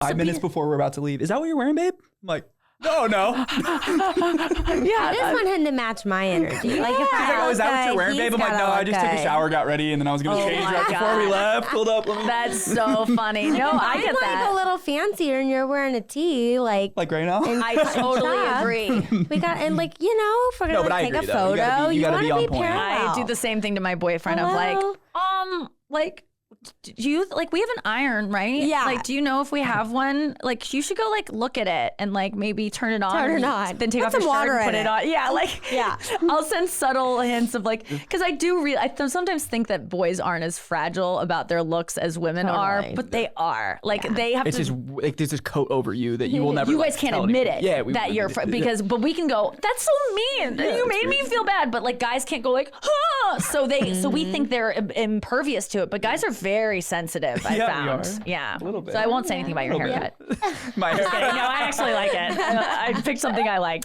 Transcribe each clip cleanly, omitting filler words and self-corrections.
5 minutes before we're about to leave. Is that what you're wearing, babe? I'm like, no. I just want him to match my energy. Like if is that what you're wearing, babe? I'm like, no, I just took a shower, got ready, and then I was going to change right before we left. Pulled up. That's so funny. No, I get that. I'm like a little fancier and you're wearing a tee. Like right now? I totally agree. We got, and like, if we're going to take a photo, you want to be parallel. I do the same thing to my boyfriend. Hello? Of like, do you we have an iron, right? Yeah. Like, do you know if we have one? Like, you should go look at it and maybe turn it on. Then take off your shirt and put it on. Yeah. I'll send subtle hints of because I do I sometimes think that boys aren't as fragile about their looks as women are, but they are. They have it's to. There's this coat over you that you will never. You guys can't admit it. Yeah, that you're but we can go. That's so mean. You made me feel bad, but guys can't go So we think they're impervious to it, but guys are very sensitive. I found. We are. Yeah, a little bit. So I won't say anything about your haircut. My haircut. No, I actually like it. I picked something I like.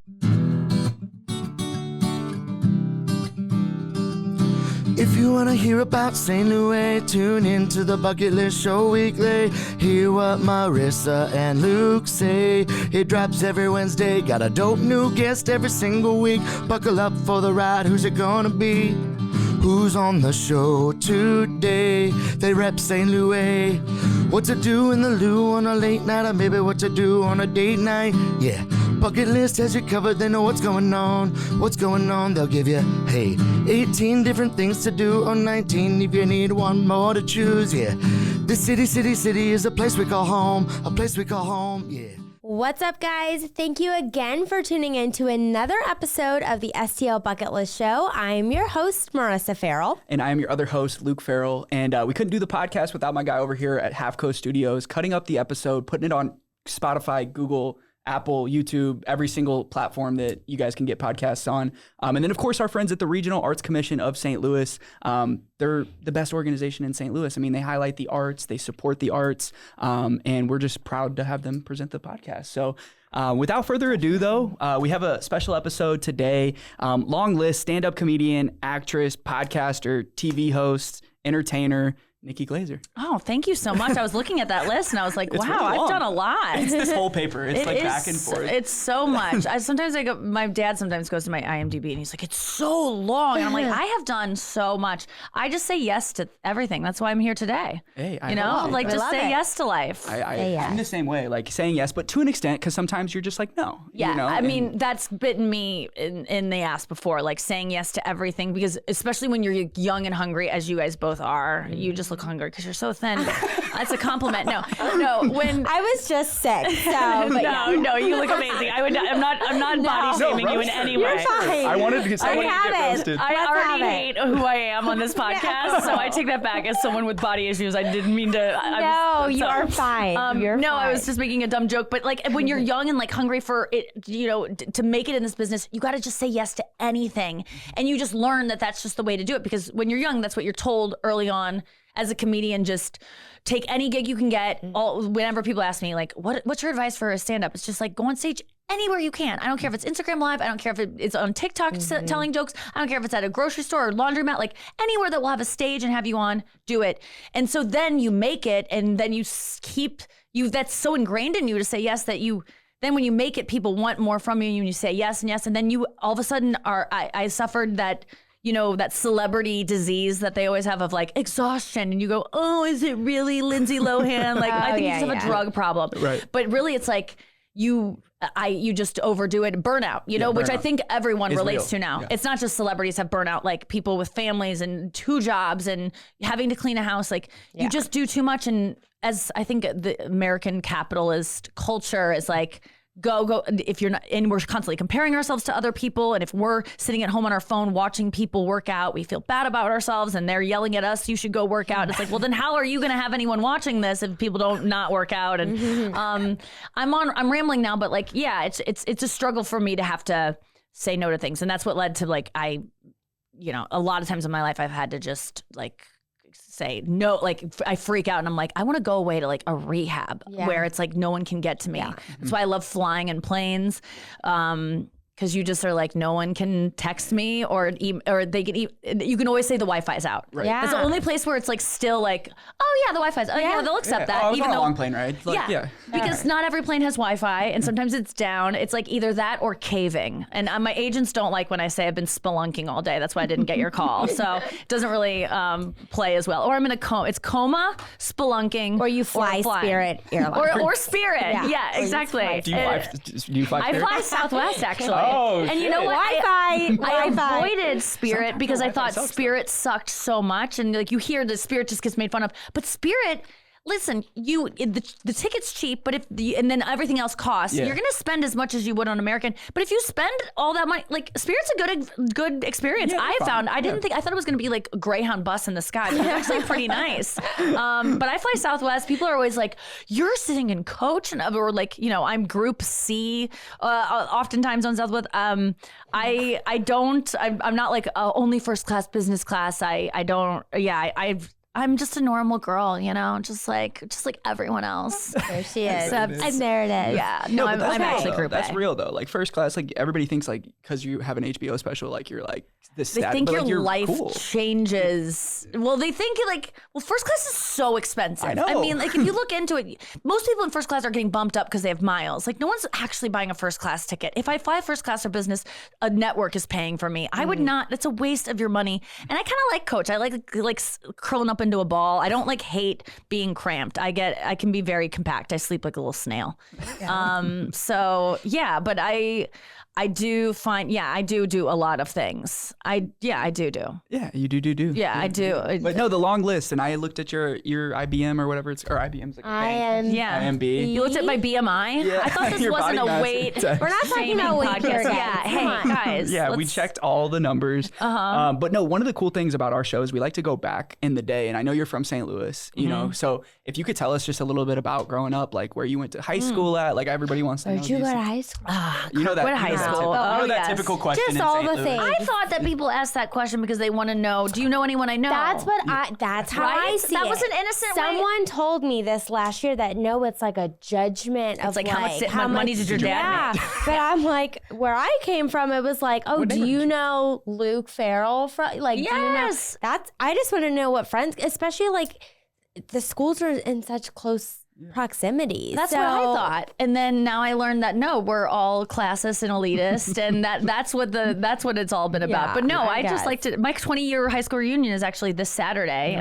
If you want to hear about St. Louis, tune into the Bucket List Show weekly. Hear what Marissa and Luke say. It drops every Wednesday. Got a dope new guest every single week. Buckle up for the ride. Who's it gonna be? Who's on the show today? They rep St. Louis. What to do in the loo on a late night, or maybe what to do on a date night. Yeah, Bucket List has you covered. They know what's going on. What's going on, they'll give you, 18 different things to do, or 19 if you need one more to choose. Yeah, this city is a place we call home. A place we call home, yeah. What's up, guys? Thank you again for tuning in to another episode of the STL Bucket List Show. I'm your host, Marissa Farrell. And I am your other host, Luke Farrell. And we couldn't do the podcast without my guy over here at Half Coast Studios, cutting up the episode, putting it on Spotify, Google, Apple, YouTube, every single platform that you guys can get podcasts on. And then, of course, our friends at the Regional Arts Commission of St. Louis. They're the best organization in St. Louis. I mean, they highlight the arts, they support the arts, and we're just proud to have them present the podcast. So without further ado, though, we have a special episode today. Long list, stand-up comedian, actress, podcaster, TV host, entertainer, Nikki Glaser. Oh, thank you so much. I was looking at that list and I was like, wow, really I've done a lot. It's this whole paper. It's back and forth. It's so much. My dad sometimes goes to my IMDb and he's like, it's so long. And I'm like, I have done so much. I just say yes to everything. That's why I'm here today. Hey, just say yes to life. I'm the same way, saying yes, but to an extent, because sometimes you're just like, no. Yeah, I mean, that's bitten me in the ass before, saying yes to everything, because especially when you're young and hungry, as you guys both are, you just look hungry because you're so thin. That's a compliment. No. When I was just sick, so no, you look amazing. I'm not body shaming you in any way. You're fine. I wanted to get roasted. I already hate who I am on this podcast, so I take that back. As someone with body issues, I didn't mean to. You are fine. You're fine. I was just making a dumb joke. But when you're young and hungry for it, to make it in this business, you got to just say yes to anything, and you just learn that that's just the way to do it. Because when you're young, that's what you're told early on. As a comedian, just take any gig you can get. Whenever people ask me, what's your advice for a stand-up? It's just go on stage anywhere you can. I don't care if it's Instagram Live. I don't care if it's on TikTok telling jokes. I don't care if it's at a grocery store or laundromat. Anywhere that will have a stage and have you on, do it. And so then you make it, and then you that's so ingrained in you to say yes that you... Then when you make it, people want more from you, and you say yes and yes, and then you all of a sudden are... I suffered that... that celebrity disease that they always have of exhaustion, and you go, oh, is it really Lindsay Lohan? I think you just have a drug problem. Right. But really it's you just overdo it. Burnout, which I think everyone relates to now. Yeah. It's not just celebrities have burnout, people with families and 2 jobs and having to clean a house. You just do too much. And as I think the American capitalist culture is go if you're not, and we're constantly comparing ourselves to other people, and if we're sitting at home on our phone watching people work out, we feel bad about ourselves, and they're yelling at us, you should go work out. It's well, then how are you going to have anyone watching this if people don't not work out? And I'm rambling now, but it's a struggle for me to have to say no to things, and that's what led to a lot of times in my life I've had to just say no. I freak out and I'm I want to go away to a rehab where it's no one can get to me. Yeah. That's why I love flying in planes. Because because you just are like, no one can text me or they can. You can always say the Wi-Fi's out. Right. Yeah. That's the only place where it's like still like, oh yeah, the Wi-Fi's. Oh yeah, they'll accept that. I was even on a though long plane ride. Like, yeah. because not every plane has Wi-Fi, and sometimes it's down. It's like either that or caving. And my agents don't like when I say I've been spelunking all day. That's why I didn't get your call. So it doesn't really play as well. Or I'm in a coma. It's coma, spelunking, Or you fly flying. Spirit Airlines. Or Spirit. Yeah, exactly. Do you fly I Spirit? fly Southwest actually. Oh, and you know shit. what? I Wi-Fi. avoided Spirit because I thought sucks, Spirit sucked so much, and like you hear the Spirit just gets made fun of, but Spirit. Listen, the ticket's cheap, but and then everything else costs. Yeah. You're gonna spend as much as you would on American, but if you spend all that money, like Spirit's a good experience. Yeah, I fine. found. I thought it was gonna be like a Greyhound bus in the sky, but it's actually pretty nice. But I fly Southwest. People are always like, "You're sitting in coach," or like, I'm Group C. Oftentimes on Southwest, I don't. I'm not like only first class, business class. I don't. Yeah, I'm just a normal girl, just like everyone else. There she is. Except- And there it is. Yeah, No, I'm but that's real, actually though. Group That's A. real though. Like first class, like everybody thinks like because you have an HBO special, like you're like this. They think but, your like, you're life cool. changes. Well, they think first class is so expensive. I know. I mean, like if you look into it, most people in first class are getting bumped up because they have miles. Like no one's actually buying a first class ticket. If I fly first class or business, a network is paying for me. I would not. It's a waste of your money. And I kind of like coach. I like curling up into a ball. I don't like hate being cramped. I can be very compact. I sleep like a little snail. So yeah, but I do find, I do a lot of things. I do. Yeah, you do. Yeah, I do. But no, the long list, and I looked at your IBM or whatever it's, or IBM's like I am. Yeah. IMB. You looked at my BMI? Yeah. I thought this Your wasn't body a mass weight. index. We're not talking about weight podcast. here, guys. Yeah, Come hey, on. guys. Yeah, we let's- checked all the numbers. But no, one of the cool things about our show is we like to go back in the day. And I know you're from St. Louis, you know, so if you could tell us just a little bit about growing up, like where you went to high school at, like everybody wants to know. Where'd you go these- to high school? You know that, Kirkwood High you know that School. typical- you know Oh, that yes. typical question. Just in all St. the Louis. things. I thought that people asked that question because they want to know, do you know anyone I know? That's how I Right? see That it. was an innocent way- Someone told me this last year that no, it's like a judgment of like, how much money did your dad make? But I'm like, where I came from, it was like, oh, do you know Luke Farrell from? Like, do you know? Yes. I just want to know what friends, especially like the schools are in such close proximity. That's so, what I thought, and then now I learned that no, we're all classist and elitist, and that's what it's all been about. Yeah, but no, I I just guess. like to. My 20-year high school reunion is actually this Saturday,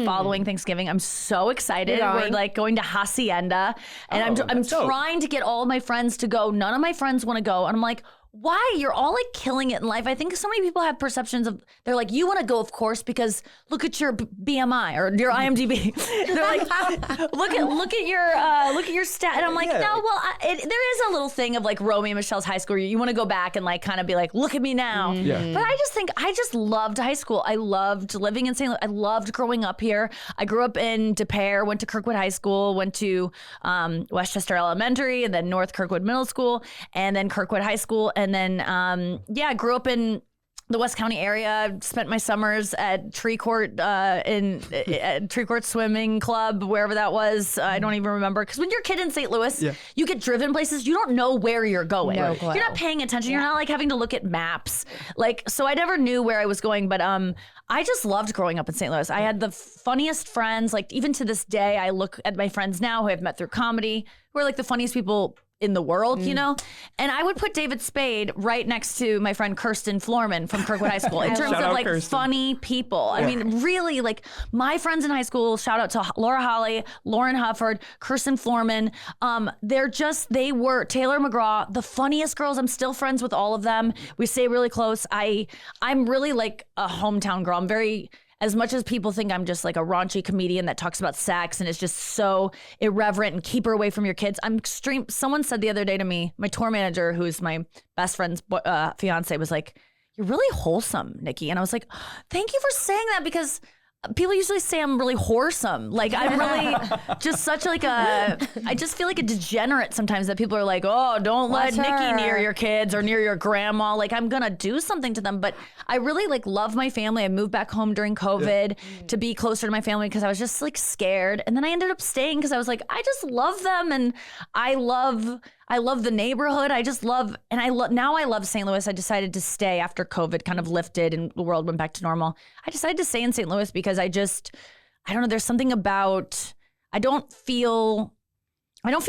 following Thanksgiving. I'm so excited. You're We're going? like going to Hacienda, and I'm that's dope. trying to get all of my friends to go. None of my friends want to go, and I'm like, why? You're all like killing it in life. I think so many people have perceptions of, they're like, you want to go, of course, because look at your BMI or your IMDb. They're like, look at your stat. And I'm like, Yeah. no, well, there is a little thing of like Romy and Michelle's high school. You want to go back and like kind of be like, look at me now. Yeah. But I just loved high school. I loved living in St. Louis. I loved growing up here. I grew up in Des Peres, went to Kirkwood High School, went to Westchester Elementary, and then North Kirkwood Middle School, and then Kirkwood High School. And then, I grew up in the West County area, spent my summers at Tree Court at Tree Court Swimming Club, wherever that was. I don't even remember. Because when you're a kid in St. Louis, you get driven places. You don't know where you're going. No clue. You're not paying attention. You're not like having to look at maps. Like, so I never knew where I was going. But I just loved growing up in St. Louis. I had the funniest friends. Like, even to this day, I look at my friends now who I've met through comedy, who are like the funniest people in the world, you know? And I would put David Spade right next to my friend Kirsten Florman from Kirkwood High School in terms Shout of out like Kirsten. funny people. I mean, really, like my friends in high school, shout out to Laura Holly, Lauren Hufford, Kirsten Florman. They were Taylor McGraw, the funniest girls. I'm still friends with all of them. We stay really close. I'm really like a hometown girl. I'm very, as much as people think I'm just like a raunchy comedian that talks about sex and is just so irreverent and keep her away from your kids, I'm extreme. Someone said the other day to me, my tour manager, who's my best friend's fiance, was like, "You're really wholesome, Nikki." And I was like, "Thank you for saying that," because people usually say I'm really wholesome. Like I'm really just such like I just feel like a degenerate sometimes that people are like, "Oh, don't let Watch Nikki her." near your kids or near your grandma." Like I'm gonna do something to them. But I really like love my family. I moved back home during COVID to be closer to my family because I was just like scared. And then I ended up staying because I was like, I just love them. And I love I love the neighborhood. I just love, and now I love St. Louis. I decided to stay after COVID kind of lifted and the world went back to normal. I decided to stay in St. Louis because I don't know, there's something about, I don't feel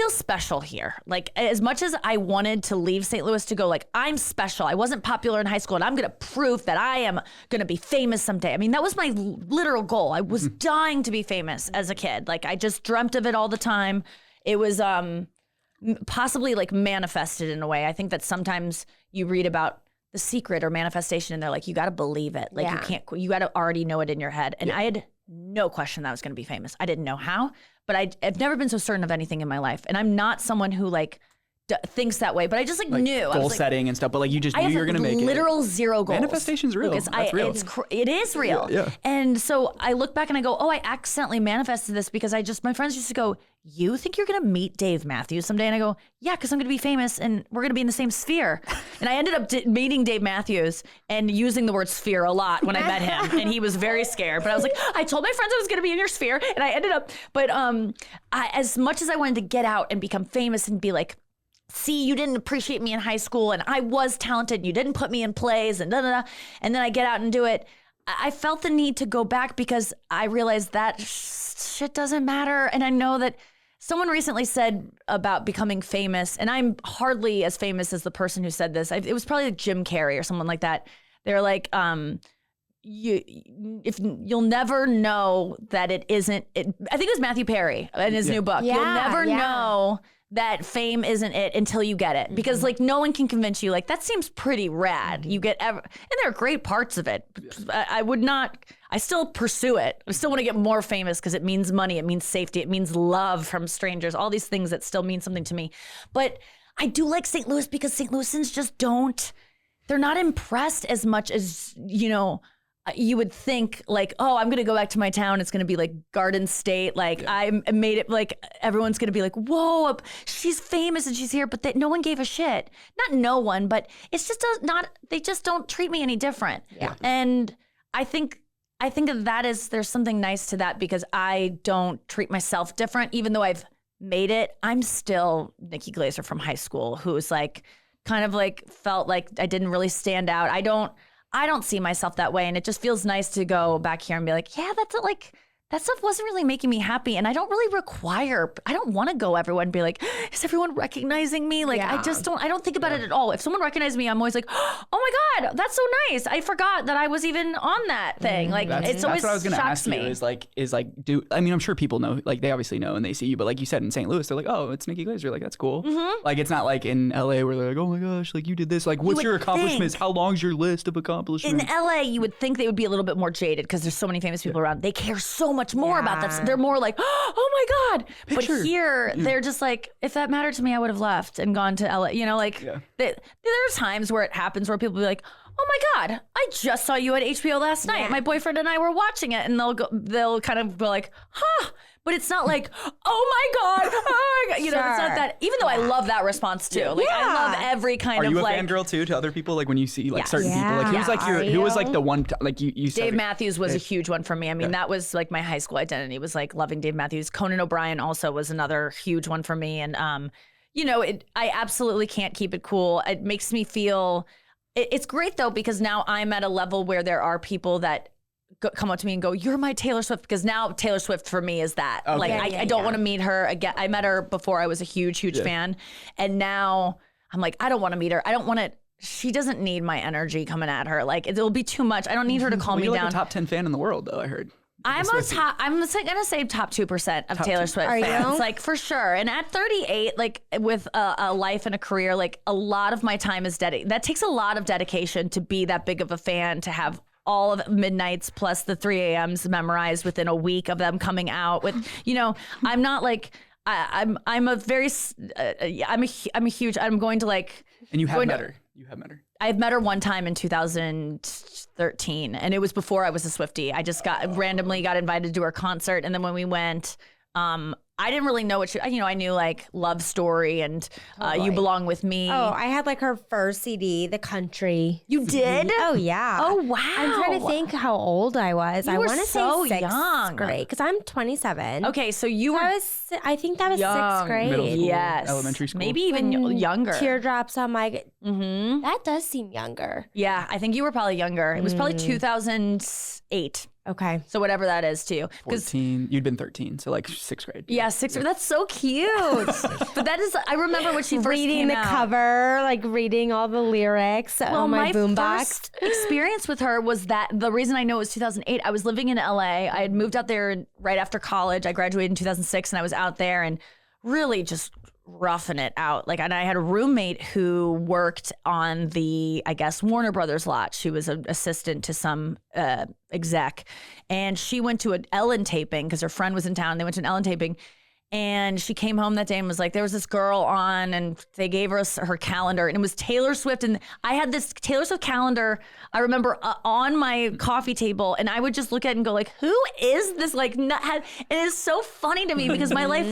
special here. Like, as much as I wanted to leave St. Louis to go, like, I'm special. I wasn't popular in high school and I'm going to prove that I am going to be famous someday. I mean, that was my literal goal. I was dying to be famous as a kid. Like, I just dreamt of it all the time. It was possibly like manifested in a way. I think that sometimes you read about The Secret or manifestation and they're like, you got to believe it. Like, you got to already know it in your head. And I had no question that I was going to be famous. I didn't know how. But I've never been so certain of anything in my life. And I'm not someone who like thinks that way, but I just like knew. Goal setting and stuff, but like you just knew you were going to make it. Literal zero goals. Manifestation's real. Lucas, That's real. It is real. Yeah. And so I look back and I go, oh, I accidentally manifested this because my friends used to go, you think you're going to meet Dave Matthews someday? And I go, yeah, because I'm going to be famous and we're going to be in the same sphere. And I ended up meeting Dave Matthews and using the word sphere a lot when I met him. And he was very scared. But I was like, I told my friends I was going to be in your sphere. And I ended up, but as much as I wanted to get out and become famous and be like, see, you didn't appreciate me in high school and I was talented and you didn't put me in plays and da-da-da. And then I get out and do it. I felt the need to go back because I realized that shit doesn't matter. And I know that someone recently said about becoming famous, and I'm hardly as famous as the person who said this. It was probably like Jim Carrey or someone like that. They're like, you'll never know that it isn't. I think it was Matthew Perry in his new book. You'll never know that fame isn't it until you get it, because like no one can convince you like that seems pretty rad. You get and there are great parts of it. I still pursue it. I still want to get more famous because it means money, it means safety, it means love from strangers, all these things that still mean something to me. But I do like St. Louis because St. Louisans just they're not impressed as much as, you would think like, oh, I'm going to go back to my town. It's going to be like Garden State. Like I made it like everyone's going to be like, whoa, she's famous and she's here. But no one gave a shit. Not no one, but it's just they just don't treat me any different. Yeah. And I think there's something nice to that because I don't treat myself different. Even though I've made it, I'm still Nikki Glaser from high school who's like kind of like felt like I didn't really stand out. I don't see myself that way. And it just feels nice to go back here and be like, yeah, that stuff wasn't really making me happy. And I don't really I don't want to go everywhere and be like, is everyone recognizing me? Like, I don't think about it at all. If someone recognizes me, I'm always like, oh my God, that's so nice. I forgot that I was even on that thing. Like, it's always what I was going to ask me. You I'm sure people know, like they obviously know and they see you, but like you said in St. Louis, they're like, oh, it's Nikki Glaser. Like, that's cool. Mm-hmm. Like, it's not like in LA where they're like, oh my gosh, like you did this. Like, what's your accomplishments? How long's your list of accomplishments? In LA, you would think they would be a little bit more jaded because there's so many famous people around. They care so much more about that. They're more like, oh my God. But here, they're just like, if that mattered to me, I would have left and gone to LA. There's times where it happens where people be like, oh my God, I just saw you at HBO last night. Yeah. My boyfriend and I were watching it. And they'll kind of be like, huh. But it's not like, oh my God. Oh my God. It's not that, even though I love that response too. Like, I love every kind of like. Are you a fangirl too to other people? Like when you see like certain people, like who was like the one, like you said. Dave Matthews was a huge one for me. I mean, that was like my high school identity was like loving Dave Matthews. Conan O'Brien also was another huge one for me. And, I absolutely can't keep it cool. It makes me feel, it's great though, because now I'm at a level where there are people that come up to me and go, you're my Taylor Swift, because now Taylor Swift for me is that. Okay. Like I don't want to meet her again. I met her before I was a huge fan. And now I'm like, I don't want to meet her. I don't want to, she doesn't need my energy coming at her. Like it'll be too much. I don't need her to calm me down. You're like a top 10 fan in the world though, I heard. I'm going to say top 2% of Taylor Swift fans, like for sure. And at 38, like with a life and a career, like a lot of my time is dedicated. That takes a lot of dedication to be that big of a fan, to have all of midnights plus the 3 a.m.s memorized within a week of them coming out with, I'm not like, I'm going to like. And you have met her. I've met her one time in 2013, and it was before I was a Swiftie. I just randomly got invited to her concert, and then when we went, I didn't really know what she, I knew like Love Story and You Belong With Me. Oh, I had like her first CD, The Country. You did? Oh, yeah. Oh, wow. I'm trying to think how old I was. I were want to so say sixth young. grade because I'm 27. Okay, so you were I think that was young. sixth grade. Middle school, Yes. elementary school. Maybe even younger. Teardrops on my. That does seem younger. Yeah, I think you were probably younger. It was probably 2008. Okay. So whatever that is to you. 14. You'd been 13, so like 6th grade. Yeah, 6th. That's so cute. But that is, I remember when she first Reading came the out. cover, like reading all the lyrics on my boombox. First experience with her was that the reason I know it was 2008. I was living in LA. I had moved out there right after college. I graduated in 2006, and I was out there and really just roughing it out. Like, and I had a roommate who worked on the, I guess, Warner Brothers lot. She was an assistant to some exec, and she went to an Ellen taping because her friend was in town. They went to an Ellen taping. And she came home that day and was like, there was this girl on, and they gave her her calendar, and it was Taylor Swift. And I had this Taylor Swift calendar, I remember, on my coffee table, and I would just look at it and go like, who is this like nuthead? And it's so funny to me because my life,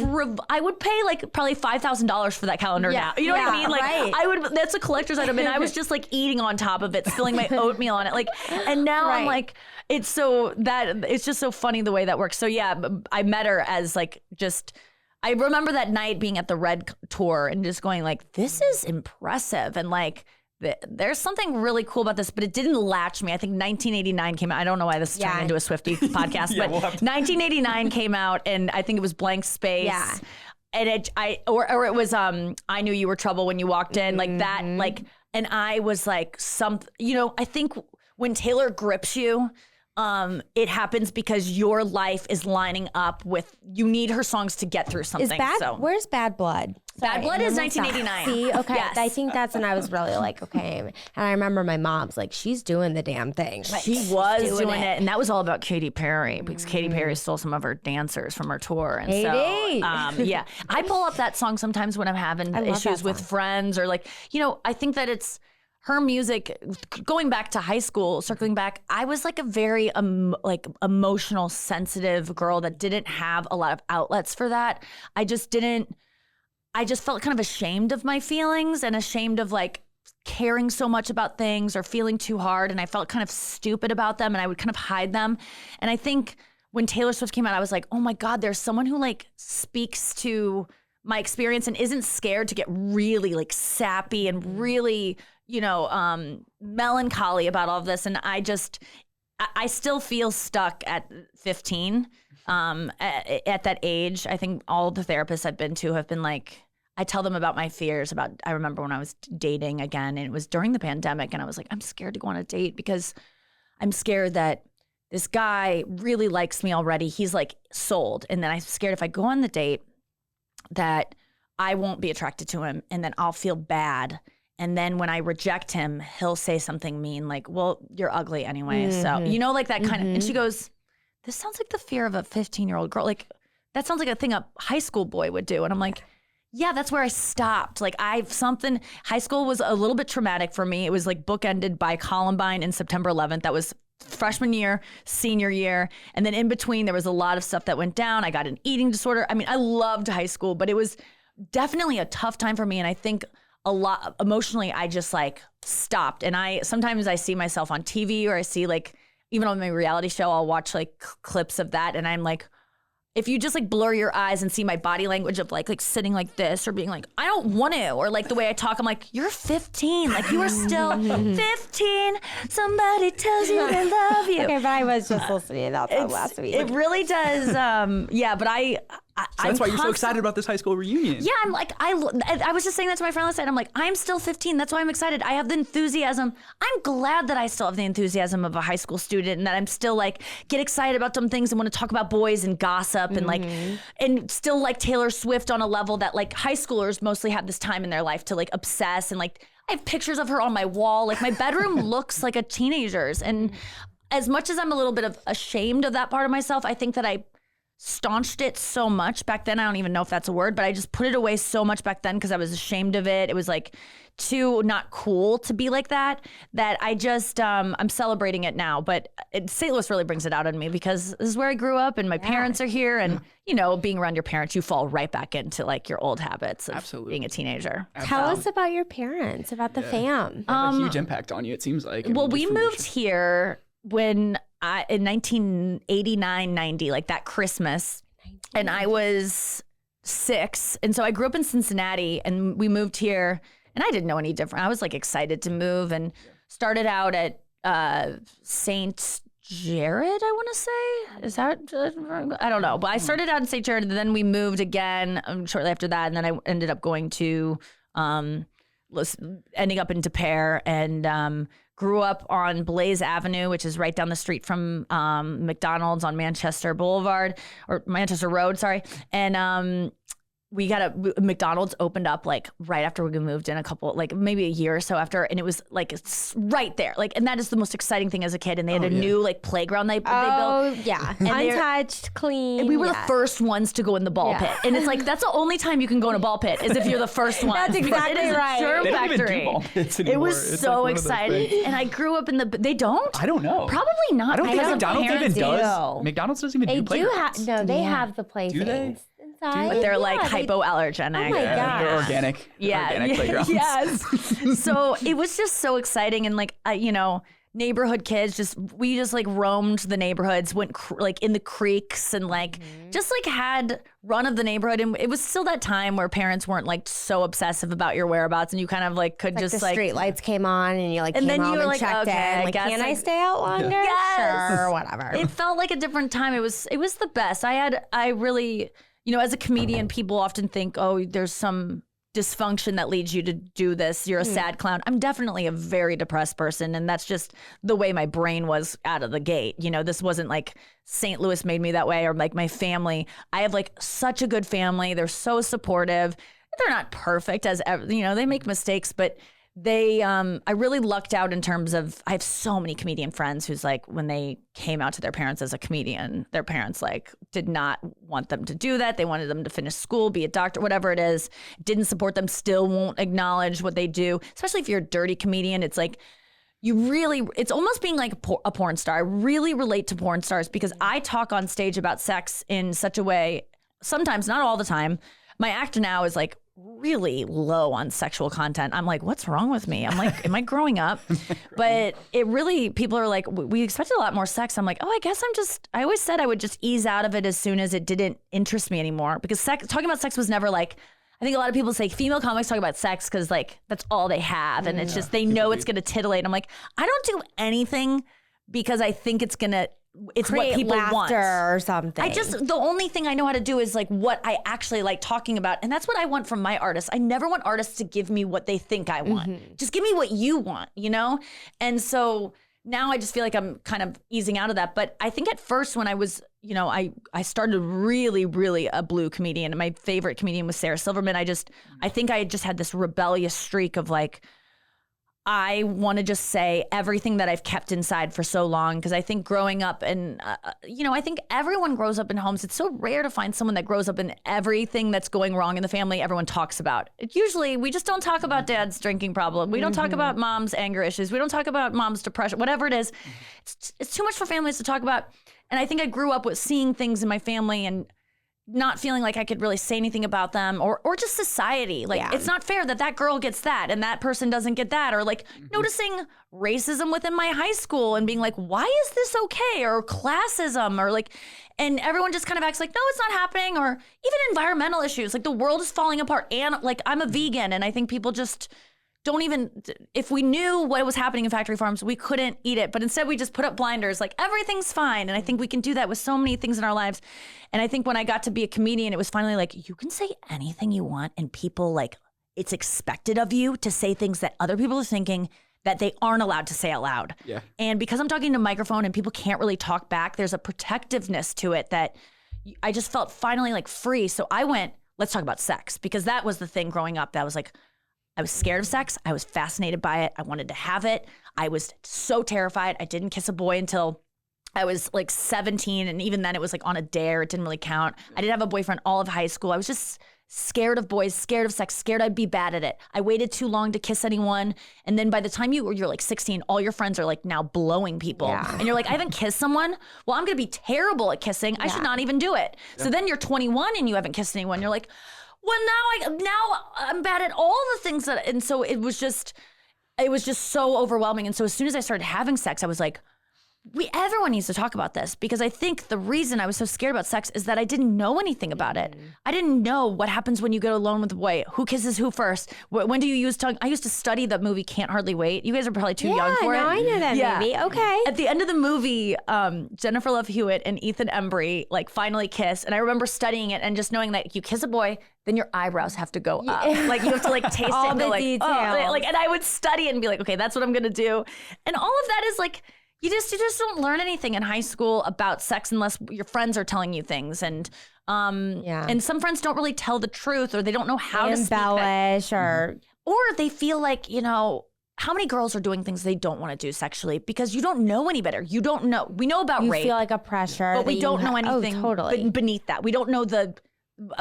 I would pay like probably $5,000 for that calendar now. You know what I mean? Like I would, that's a collector's item, and I was just like eating on top of it, spilling my oatmeal on it. Like, and now I'm like, it's just so funny the way that works. So yeah, I met her as like I remember that night being at the Red tour and just going like, this is impressive. And like, there's something really cool about this, but it didn't latch me. I think 1989 came out. I don't know why this is turning into a Swiftie podcast, but 1989 came out, and I think it was Blank Space. Yeah. And it was I Knew You Were Trouble When You Walked In, like that, like, and I was like, I think when Taylor grips you, it happens because your life is lining up with, you need her songs to get through something. Where's Bad Blood? Bad Blood is 1989. See, okay. Yes. I think that's when I was really like, okay. And I remember my mom's like, she's doing the damn thing. Like, she was doing it. And that was all about Katy Perry, because Katy Perry stole some of her dancers from her tour. And so, yeah. I pull up that song sometimes when I'm having issues with friends, or like, I think that it's her music. Going back to high school, circling back, I was like a very emotional, sensitive girl that didn't have a lot of outlets for that. I just felt kind of ashamed of my feelings and ashamed of like caring so much about things or feeling too hard. And I felt kind of stupid about them, and I would kind of hide them. And I think when Taylor Swift came out, I was like, oh my God, there's someone who like speaks to my experience and isn't scared to get really like sappy and really, melancholy about all of this. And I still feel stuck at 15. At that age, I think all the therapists I've been to have been like, I tell them about my fears I remember when I was dating again, and it was during the pandemic, and I was like, I'm scared to go on a date because I'm scared that this guy really likes me already. He's like sold. And then I'm scared if I go on the date that I won't be attracted to him, and then I'll feel bad. And then when I reject him, he'll say something mean like, well, you're ugly anyway. So, like that kind of, and she goes, this sounds like the fear of a 15-year-old girl. Like, that sounds like a thing a high school boy would do. And I'm like, yeah, that's where I stopped. Like, high school was a little bit traumatic for me. It was like bookended by Columbine and September 11th. That was freshman year, senior year. And then in between, there was a lot of stuff that went down. I got an eating disorder. I mean, I loved high school, but it was definitely a tough time for me. And I think a lot emotionally, I just like stopped. And sometimes I see myself on TV, or I see like, even on my reality show, I'll watch like clips of that. And I'm like, if you just like blur your eyes and see my body language of like sitting like this, or being like, I don't want to, or like the way I talk, I'm like, you're 15. Like, you are still 15. Somebody tells you they love you. Okay, but I was just listening to that last week. It really does. Yeah, but So that's why you're so excited about this high school reunion. Yeah, I'm like, I was just saying that to my friend last night. I'm like, I'm still 15. That's why I'm excited. I have the enthusiasm. I'm glad that I still have the enthusiasm of a high school student, and that I'm still like, get excited about some things and want to talk about boys and gossip and like, and still like Taylor Swift on a level that like high schoolers mostly have this time in their life to like obsess. And like, I have pictures of her on my wall. Like, my bedroom looks like a teenager's. And as much as I'm a little bit ashamed of that part of myself, I think that I staunched it so much back then. I don't even know if that's a word, but I just put it away so much back then because I was ashamed of it. It was like too not cool to be like that I just, I'm celebrating it now. But St. Louis really brings it out in me because this is where I grew up and my parents are here. And, you know, being around your parents, you fall right back into like your old habits of being a teenager. Tell us about your parents, about the fam. They have a huge impact on you, it seems like. I mean, we just from your moved here when in 1989, 90, like that Christmas, and I was 6. And so I grew up in Cincinnati and we moved here and I didn't know any different. I was like excited to move and started out at St. Jared, I want to say. Is that, I don't know. But I started out in St. Jared and then we moved again shortly after that. And then I ended up going to, ending up in Des Peres and grew up on Blaze Avenue, which is right down the street from McDonald's on Manchester Boulevard, or Manchester Road, sorry. And we got McDonald's opened up like right after we moved in like maybe a year or so after. And it was like, it's right there. Like, and that is the most exciting thing as a kid. And they had a new like playground they built. Oh, yeah. Untouched, clean. And we were the first ones to go in the ball pit. And it's like, that's the only time you can go in a ball pit is if you're the first one. That's exactly it is right. A germ They don't factory. even do ball pits It anymore. was It's so like one of those exciting. things. And I grew up in they don't? I don't know. Probably not. I don't think because of McDonald's even parents. does. McDonald's doesn't even They do do playgrounds. have, no, they have the play Do they? things inside. But they're like Yeah, they- hypoallergenic. Oh my God. They're organic. Yeah. Organic playgrounds. Yes. So it was just so exciting. And like, you know, neighborhood kids we just like roamed the neighborhoods, went like in the creeks and like just like had run of the neighborhood. And it was still that time where parents weren't like so obsessive about your whereabouts and you kind of like could Like just the like street lights came on and you like And came then you home were and like, checked okay, in. I Like, guess can I I- stay out longer? Yes. Sure, whatever. It felt like a different time. It was the best. I really, you know, as a comedian, people often think, oh, there's some dysfunction that leads you to do this. You're a sad clown. I'm definitely a very depressed person. And that's just the way my brain was out of the gate. You know, this wasn't like St. Louis made me that way or like my family. I have like such a good family. They're so supportive. They're not perfect as ever, you know, they make mistakes, but they, I really lucked out in terms of, I have so many comedian friends who's like, when they came out to their parents as a comedian, their parents like did not want them to do that. They wanted them to finish school, be a doctor, whatever it is, didn't support them, still won't acknowledge what they do. Especially if you're a dirty comedian, it's like, it's almost being like a porn star. I really relate to porn stars because I talk on stage about sex in such a way, sometimes, not all the time. My actor now is like really low on sexual content. I'm like, what's wrong with me? I'm like, am I growing up? But it really, people are like, we expected a lot more sex. I'm like, oh, I guess I always said I would just ease out of it as soon as it didn't interest me anymore. Because talking about sex was never like, I think a lot of people say female comics talk about sex because like that's all they have. And it's just, they know it's going to titillate. I'm like, I don't do anything because I think it's Create what people want. laughter or something. The only thing I know how to do is like what I actually like talking about. And that's what I want from my artists. I never want artists to give me what they think I want. Just give me what you want, you know? And so now I just feel like I'm kind of easing out of that. But I think at first when I was, you know, I started really, really a blue comedian. And my favorite comedian was Sarah Silverman. I think I just had this rebellious streak of like, I want to just say everything that I've kept inside for so long because I think growing up and, you know, I think everyone grows up in homes. It's so rare to find someone that grows up in everything that's going wrong in the family everyone talks about. Usually we just don't talk about dad's drinking problem. We don't talk about mom's anger issues. We don't talk about mom's depression, whatever it is. It's too much for families to talk about. And I think I grew up with seeing things in my family and not feeling like I could really say anything about them or just society. Like, it's not fair that girl gets that and that person doesn't get that. Or like noticing racism within my high school and being like, why is this okay? Or classism or like, and everyone just kind of acts like, no, it's not happening. Or even environmental issues. Like the world is falling apart and like I'm a vegan. And I think people just don't even, if we knew what was happening in factory farms, we couldn't eat it. But instead we just put up blinders, like everything's fine. And I think we can do that with so many things in our lives. And I think when I got to be a comedian, it was finally like, you can say anything you want and people like, it's expected of you to say things that other people are thinking that they aren't allowed to say out loud. Yeah. And because I'm talking to a microphone and people can't really talk back, there's a protectiveness to it that I just felt finally like free. So I went, let's talk about sex, because that was the thing growing up that was like, I was scared of sex. I was fascinated by it. I wanted to have it. I was so terrified. I didn't kiss a boy until I was like 17, and even then it was like on a dare. It didn't really count. I didn't have a boyfriend all of high school. I was just scared of boys, scared of sex, scared I'd be bad at it. I waited too long to kiss anyone. And then by the time you're like 16, all your friends are like now blowing people. And you're like, I haven't kissed someone. Well, I'm going to be terrible at kissing. I should not even do it. So then you're 21 and you haven't kissed anyone. You're like, well, now I'm bad at all the things that, and so it was just so overwhelming. And so as soon as I started having sex, I was like, everyone needs to talk about this, because I think the reason I was so scared about sex is that I didn't know anything about it. I didn't know what happens when you get alone with a boy. Who kisses who first? When do you use tongue? I used to study the movie Can't Hardly Wait. You guys are probably too young for it. I know that movie. Okay. At the end of the movie, Jennifer Love Hewitt and Ethan Embry like finally kiss. And I remember studying it and just knowing that you kiss a boy, then your eyebrows have to go up. Like you have to like taste all it and the go like, details. oh, like, and I would study it and be like, okay, that's what I'm gonna do. And all of that is like, you just don't learn anything in high school about sex unless your friends are telling you things. And and some friends don't really tell the truth, or they don't know how to embellish, or they feel like, you know, how many girls are doing things they don't want to do sexually because you don't know any better. You don't know. We know about rape. You feel like a pressure, but we don't know anything totally. beneath that. We don't know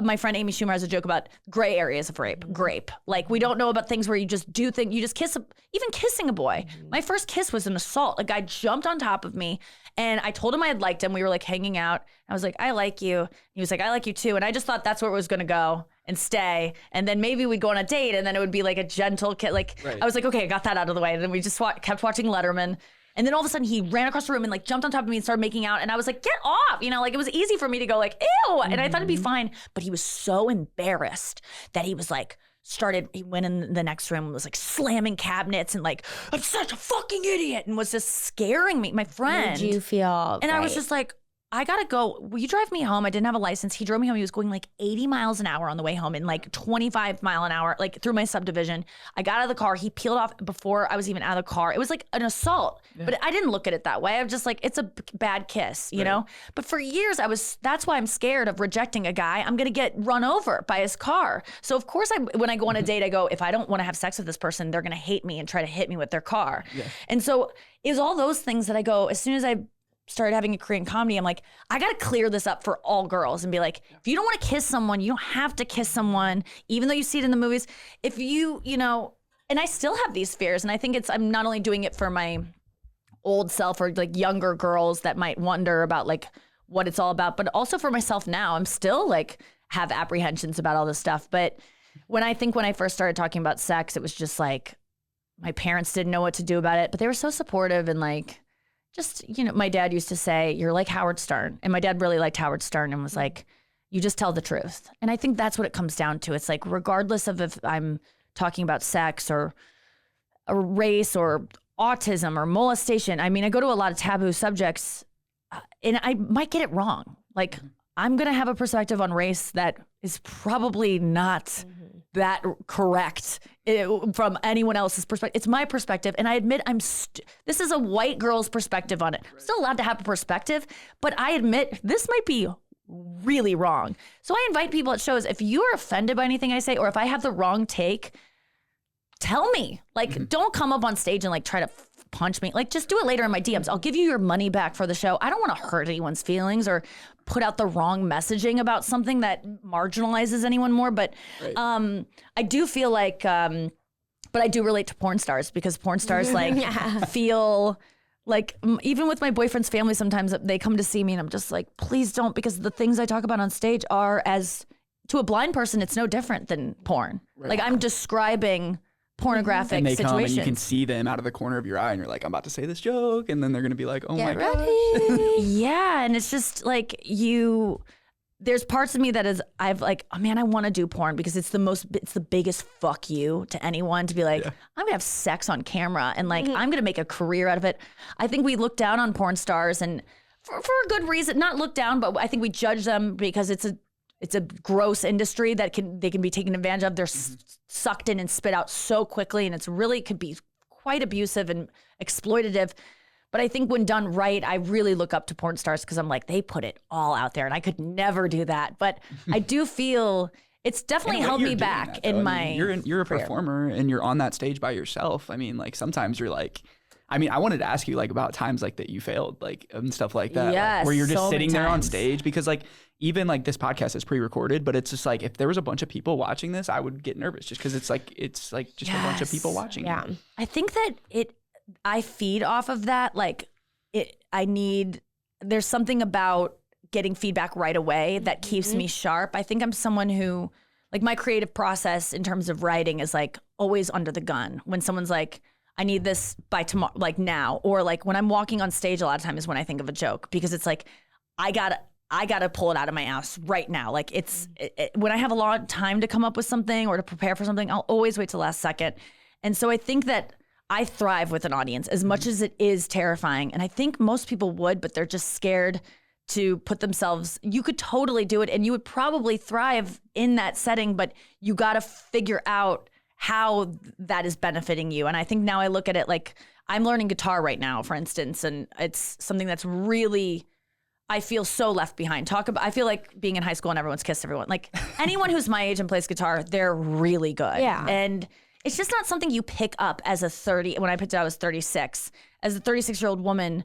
my friend Amy Schumer has a joke about gray areas of grape. Like we don't know about things where you just do things, you just kiss, even kissing a boy. My first kiss was an assault. A guy jumped on top of me and I told him I had liked him. We were like hanging out. I was like, I like you. He was like, I like you too. And I just thought that's where it was going to go and stay. And then maybe we'd go on a date and then it would be like a gentle kiss. Like I was like, okay, I got that out of the way. And then we just kept watching Letterman. And then all of a sudden he ran across the room and like jumped on top of me and started making out. And I was like, get off. You know, like it was easy for me to go like, ew. And I thought it'd be fine. But he was so embarrassed that he was like, he went in the next room and was like slamming cabinets and like, I'm such a fucking idiot. And was just scaring me, my friend. How did you feel? And I was just like, I gotta go. Will you drive me home? I didn't have a license. He drove me home. He was going like 80 miles an hour on the way home and like 25 mile an hour, like through my subdivision. I got out of the car. He peeled off before I was even out of the car. It was like an assault, but I didn't look at it that way. I'm just like, it's a bad kiss, you know? But for years that's why I'm scared of rejecting a guy. I'm gonna get run over by his car. So of course, when I go on a date, I go, if I don't wanna have sex with this person, they're gonna hate me and try to hit me with their car. And so it was all those things that I go, as soon as I started having a Korean comedy, I'm like, I gotta clear this up for all girls and be like, if you don't want to kiss someone, you don't have to kiss someone, even though you see it in the movies. If you know, and I still have these fears, and I think I'm not only doing it for my old self or like younger girls that might wonder about like what it's all about, but also for myself now. I'm still like have apprehensions about all this stuff. But when I first started talking about sex, it was just like my parents didn't know what to do about it, but they were so supportive and like, just, you know, my dad used to say, you're like Howard Stern. And my dad really liked Howard Stern and was like, you just tell the truth. And I think that's what it comes down to. It's like, regardless of if I'm talking about sex or race or autism or molestation, I mean, I go to a lot of taboo subjects and I might get it wrong. Like, I'm going to have a perspective on race that is probably not that correct from anyone else's perspective. It's my perspective. And I admit this is a white girl's perspective on it. I'm still allowed to have a perspective, but I admit this might be really wrong. So I invite people at shows, if you are offended by anything I say, or if I have the wrong take, tell me. Like, don't come up on stage and like try to punch me. Like, just do it later in my DMs. I'll give you your money back for the show. I don't want to hurt anyone's feelings or put out the wrong messaging about something that marginalizes anyone more. But I do feel like, but I do relate to porn stars because porn stars like feel like, even with my boyfriend's family, sometimes they come to see me and I'm just like, please don't, because the things I talk about on stage are, as to a blind person, it's no different than porn. Like, I'm describing pornographic and they situations. come and you can see them out of the corner of your eye and you're like, I'm about to say this joke, and then they're gonna be like, oh Get my ready. god. Yeah, and it's just like there's parts of me that is, I've like, oh man, I want to do porn because it's the biggest fuck you to anyone to be like, I'm gonna have sex on camera and like I'm gonna make a career out of it. I think we look down on porn stars, and for a good reason. Not look down, but I think we judge them because it's a gross industry that they can be taken advantage of. They're sucked in and spit out so quickly, and it's really could be quite abusive and exploitative. But I think when done right, I really look up to porn stars because I'm like, they put it all out there, and I could never do that. But I do feel it's definitely held me back in my You're a career. performer and you're on that stage by yourself. I mean, like sometimes you're like, I mean, I wanted to ask you like about times like that you failed, like and stuff like that, Yes, where you're just so sitting many there on times. stage, because like even like this podcast is pre-recorded, but it's just like if there was a bunch of people watching this, I would get nervous just because it's like just a bunch of people watching. Yeah. it. I think that I feed off of that. Like there's something about getting feedback right away that keeps me sharp. I think I'm someone who, like, my creative process in terms of writing is like always under the gun. When someone's like, I need this by tomorrow, like now, or like when I'm walking on stage, a lot of time is when I think of a joke, because it's like, I gotta pull it out of my ass right now. Like when I have a lot of time to come up with something or to prepare for something, I'll always wait till the last second. And so I think that I thrive with an audience as much as it is terrifying. And I think most people would, but they're just scared to put themselves, you could totally do it and you would probably thrive in that setting, but you got to figure out how that is benefiting you. And I think now I look at it like I'm learning guitar right now, for instance, and it's something that's really, I feel so left behind. I feel like being in high school and everyone's kissed everyone. Like anyone who's my age and plays guitar, they're really good. Yeah. And it's just not something you pick up as a 30. When I picked it up, I was 36. As a 36-year-old woman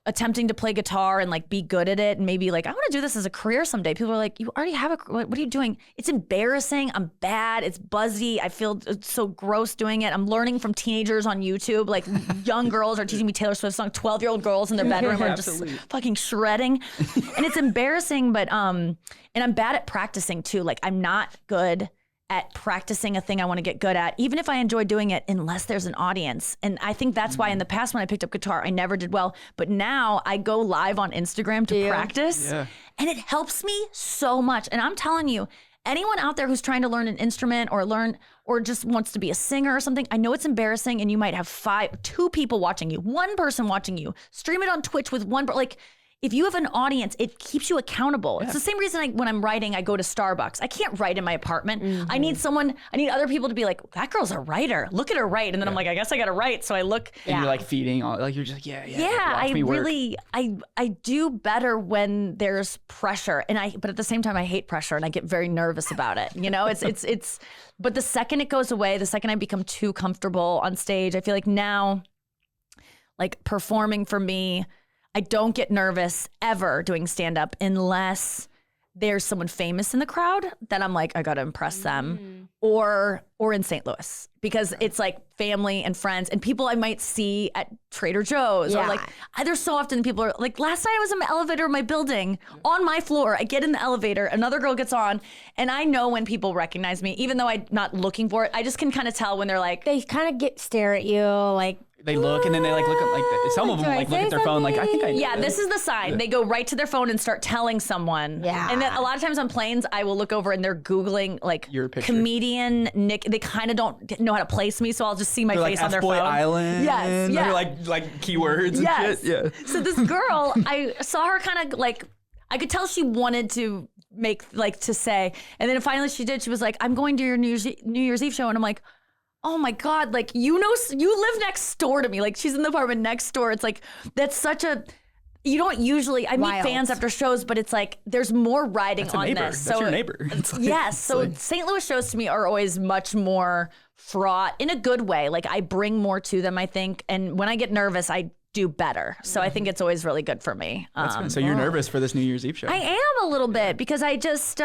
attempting to play guitar and like be good at it and maybe like, I want to do this as a career someday. People are like, you already have what are you doing? It's embarrassing. I'm bad. It's buzzy. I feel so gross doing it. I'm learning from teenagers on YouTube. Like young girls are teaching me Taylor Swift song. 12-year-old girls in their bedroom are just fucking shredding. And it's embarrassing, but, and I'm bad at practicing too. Like I'm not good at practicing a thing I want to get good at, even if I enjoy doing it, unless there's an audience. And I think that's why in the past when I picked up guitar, I never did well. But now I go live on Instagram to practice. Yeah. And it helps me so much. And I'm telling you, anyone out there who's trying to learn an instrument or just wants to be a singer or something, I know it's embarrassing and you might have 2 people watching you, 1 person watching you, stream it on Twitch with like, if you have an audience, it keeps you accountable. Yeah. It's the same reason when I'm writing, I go to Starbucks. I can't write in my apartment. I need other people to be like, that girl's a writer. Look at her write. And then I'm like, I guess I got to write. So I look. And you're like feeding, like you're just like, yeah. Yeah, I do better when there's pressure. But at the same time, I hate pressure and I get very nervous about it. You know, but the second it goes away, the second I become too comfortable on stage, I feel like now, like performing for me, I don't get nervous ever doing stand-up unless there's someone famous in the crowd that I'm like, I got to impress them, or in St. Louis, because it's like family and friends and people I might see at Trader Joe's or like, there's so often people are like, last night I was in the elevator of my building on my floor. I get in the elevator, another girl gets on, and I know when people recognize me, even though I'm not looking for it, I just can kind of tell when they're like, they kind of stare at you like, they look and then they like look at like some of them like look at their phone like I think I know this is the sign. They go right to their phone and start telling someone. Yeah. And then a lot of times on planes, I will look over and they're Googling like your picture. Comedian Nick. They kind of don't know how to place me, so I'll just see my face like on their F-Boy phone. Island. Yes. Yeah. Or like keywords and shit. Yeah. So this girl, I saw her kind of like, I could tell she wanted to to say, and then finally she did. She was like, I'm going to your New Year's Eve show, and I'm like, oh my God, like, you live next door to me. Like, she's in the apartment next door. It's like, that's such a, you don't usually, I meet fans after shows, but it's like, there's more riding on neighbor. this. That's your neighbor. Yes. So St. Louis shows to me are always much more fraught in a good way. Like, I bring more to them, I think. And when I get nervous, I do better. So I think it's always really good for me. That's good. So you're nervous for this New Year's Eve show? I am a little bit because I just,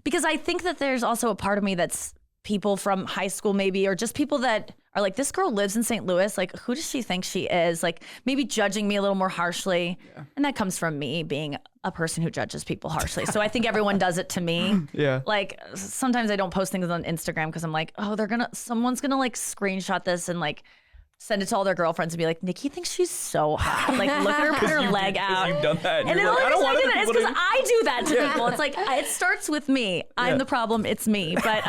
because I think that there's also a part of me that's people from high school maybe, or just people that are like, this girl lives in St. Louis. Like, who does she think she is? Like, maybe judging me a little more harshly. Yeah. And that comes from me being a person who judges people harshly. So I think everyone does it to me. Yeah. Like, sometimes I don't post things on Instagram because I'm like, oh, someone's gonna like screenshot this and like send it to all their girlfriends and be like, Nikki thinks she's so hot. Like, look at her put her leg out. You've done that. And then the only reason I do that is because I do that to people. It's like, it starts with me. I'm the problem. It's me. But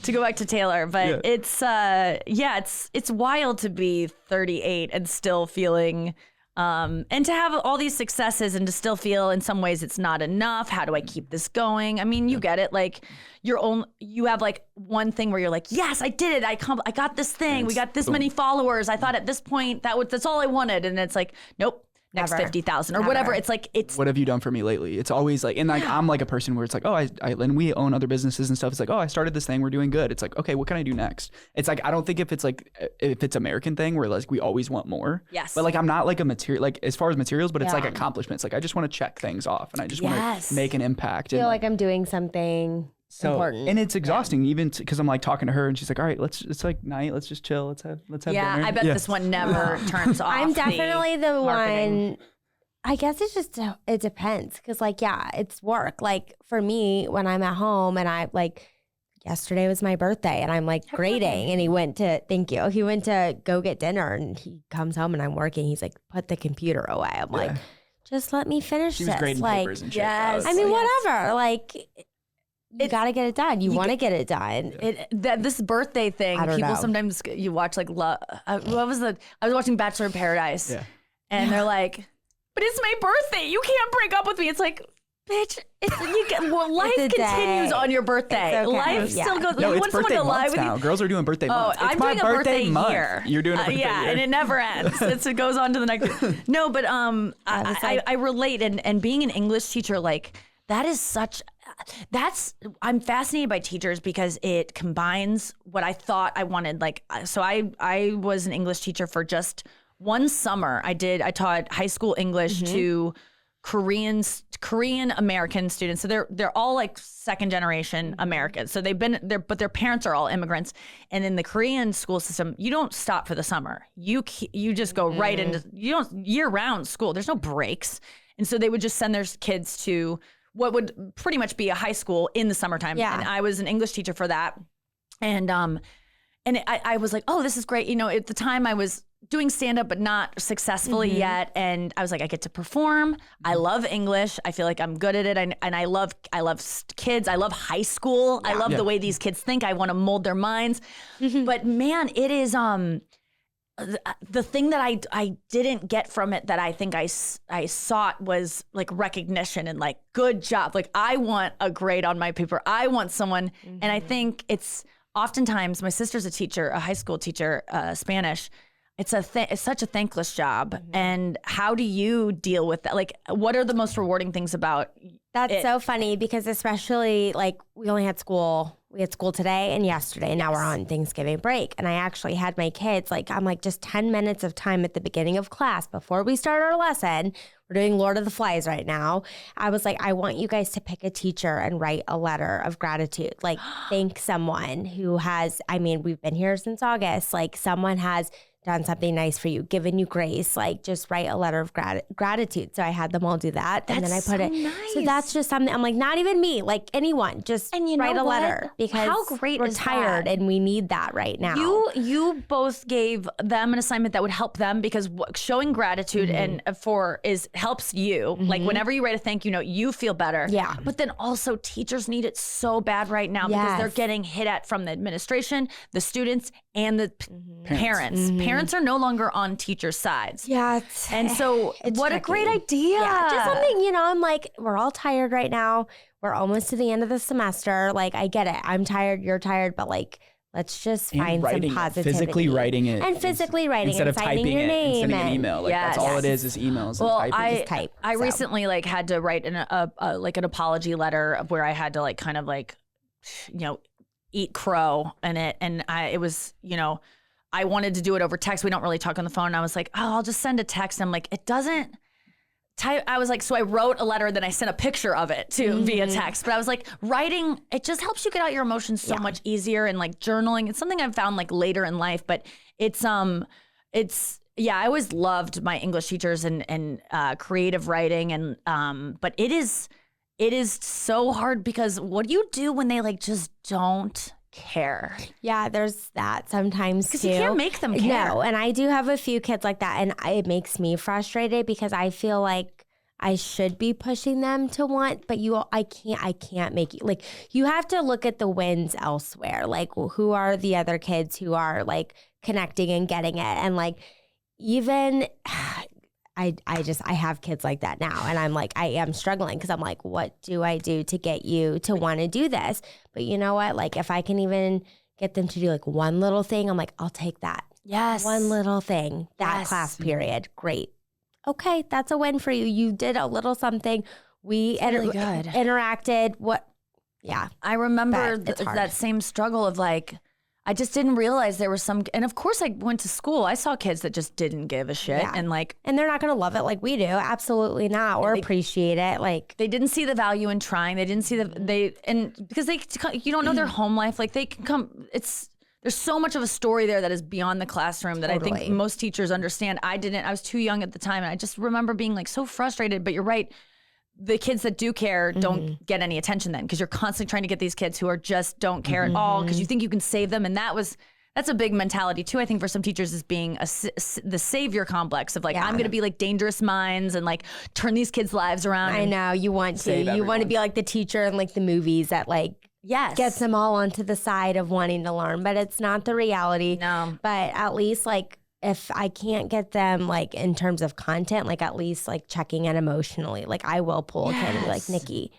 to go back to Taylor, but it's wild to be 38 and still feeling, and to have all these successes and to still feel in some ways it's not enough. How do I keep this going? I mean, you get it. Like, you have like one thing where you're like, yes, I did it. I got this thing. We got this many followers. I thought at this point that's all I wanted. And it's like, nope, next Never. 50,000 or Never. whatever. It's like, it's What have you done for me lately? It's always like, and like I'm like a person where it's like, oh, and we own other businesses and stuff. It's like, oh, I started this thing, we're doing good. It's like, okay, what can I do next? It's like, I don't think if it's American thing where like we always want more. Yes. But like I'm not like a material, like as far as materials, but it's like accomplishments. Like I just want to check things off and I just want to make an impact. I feel And like I'm doing something important. And it's exhausting even because I'm like talking to her and she's like, all right, it's like night, let's just chill, let's have yeah, dinner. I bet this one never turns off. I'm definitely the marketing. one. I guess it's just, it depends. Cause like, yeah, it's work. Like for me, when I'm at home and I like, yesterday was my birthday and I'm like grading and he went to go get dinner and he comes home and I'm working. He's like, put the computer away. I'm like, just let me finish She was this. grading Like, papers and shit. yes. I mean, whatever. Like, you got to get it done. You want to get it done. This birthday thing, I don't people know. sometimes you watch like I was watching Bachelor in Paradise, and they're like, "But it's my birthday. You can't break up with me." It's like, bitch, life It's a continues day. on your birthday. It's okay. Life still goes. No, like, it's when someone birthday to lie months with now. you. Girls are doing birthday Oh, months. It's I'm my doing a birthday month. year. You're doing a birthday year. and it never ends. It goes on to the next. No, but I relate, and being an English teacher, like that is such. I'm fascinated by teachers because it combines what I thought I wanted. Like, so I was an English teacher for just one summer. I taught high school English to Korean American students. So they're all like second generation Americans. So they've been there, but their parents are all immigrants. And in the Korean school system, you don't stop for the summer. You just go right into, you don't year round school. There's no breaks. And so they would just send their kids to what would pretty much be a high school in the summertime. Yeah. And I was an English teacher for that. And I was like, oh, this is great. You know, at the time I was doing stand-up, but not successfully yet. And I was like, I get to perform. I love English. I feel like I'm good at it. And I love kids. I love high school. I love the way these kids think. I want to mold their minds. But man, it is, the thing that I didn't get from it that I think I sought was like recognition and like, good job. Like I want a grade on my paper. I want someone. And I think it's oftentimes, my sister's a teacher, a high school teacher, Spanish. It's such a thankless job. And how do you deal with that? Like, what are the most rewarding things about That's so funny because especially like we had school today and yesterday and now we're on Thanksgiving break. And I actually had my kids, I'm like just 10 minutes of time at the beginning of class before we start our lesson. We're doing Lord of the Flies right now. I was like, I want you guys to pick a teacher and write a letter of gratitude. Like thank someone who has, we've been here since August. Like someone has done something nice for you, given you grace, like just write a letter of gratitude. So I had them all do that. And then I put it. Nice. So that's just something, I'm like, not even me, like anyone, just write a letter because how great we're is tired that? and we need that right now. You both gave them an assignment that would help them because showing gratitude helps you. Like whenever you write a thank you note, you feel better. Yeah. But then also teachers need it so bad right now because they're getting hit at from the administration, the students, and the parents. Parents are no longer on teachers' sides. Yeah. And so what tricky. a great idea. Yeah, just something, I'm like, we're all tired right now. We're almost to the end of the semester. Like, I get it. I'm tired. You're tired. But like, let's just find some positivity. Physically writing it. And physically writing instead and of signing typing your it and name. sending an email. Like that's all it is emails Well, and typing. Just type. I So. recently had to write an apology letter where I had to kind of eat crow in it. And it was, I wanted to do it over text. We don't really talk on the phone. And I was like, oh, I'll just send a text. I'm like, it doesn't type. I was like, so I wrote a letter, then I sent a picture of it via text. But I was like, writing, it just helps you get out your emotions so much easier. And like journaling, it's something I've found later in life. But I always loved my English teachers and creative writing. And but it is so hard because what do you do when they just don't care? Yeah, there's that sometimes too. Because you can't make them care. No, and I do have a few kids like that, and it makes me frustrated because I feel like I should be pushing them to want, but I can't make you. Like, you have to look at the wins elsewhere. Like, who are the other kids who are connecting and getting it, and even. I have kids like that now, and I'm like, I am struggling because I'm like, what do I do to get you to want to do this? But you know what? If I can even get them to do one little thing, I'm like, I'll take that. Yes. One little thing, that class period. Great. okay, that's a win for you. You did a little something. We really good. interacted. Yeah. I remember But it's hard. that same struggle of like, I just didn't realize there was some, and of course I went to school. I saw kids that just didn't give a shit. Yeah. And like, And they're not going to love it like we do. Absolutely not. Or appreciate it. Like, they didn't see the value in trying. They didn't see because you don't know their home life. Like they can come, there's so much of a story there that is beyond the classroom that I think Totally. most teachers understand. I was too young at the time. And I just remember being like so frustrated, but you're right. The kids that do care don't get any attention then because you're constantly trying to get these kids who are just don't care at all because you think you can save them. And that's a big mentality too, I think, for some teachers is being the savior complex of like, I'm going to be like Dangerous Minds and like turn these kids' lives around. I know you want to. Save You want to everyone. be like the teacher in like the movies that like Yes. gets them all onto the side of wanting to learn, but it's not the reality. No. But at least like if I can't get them like in terms of content, like at least like checking in emotionally, like I will pull a kid and be like, Nikki,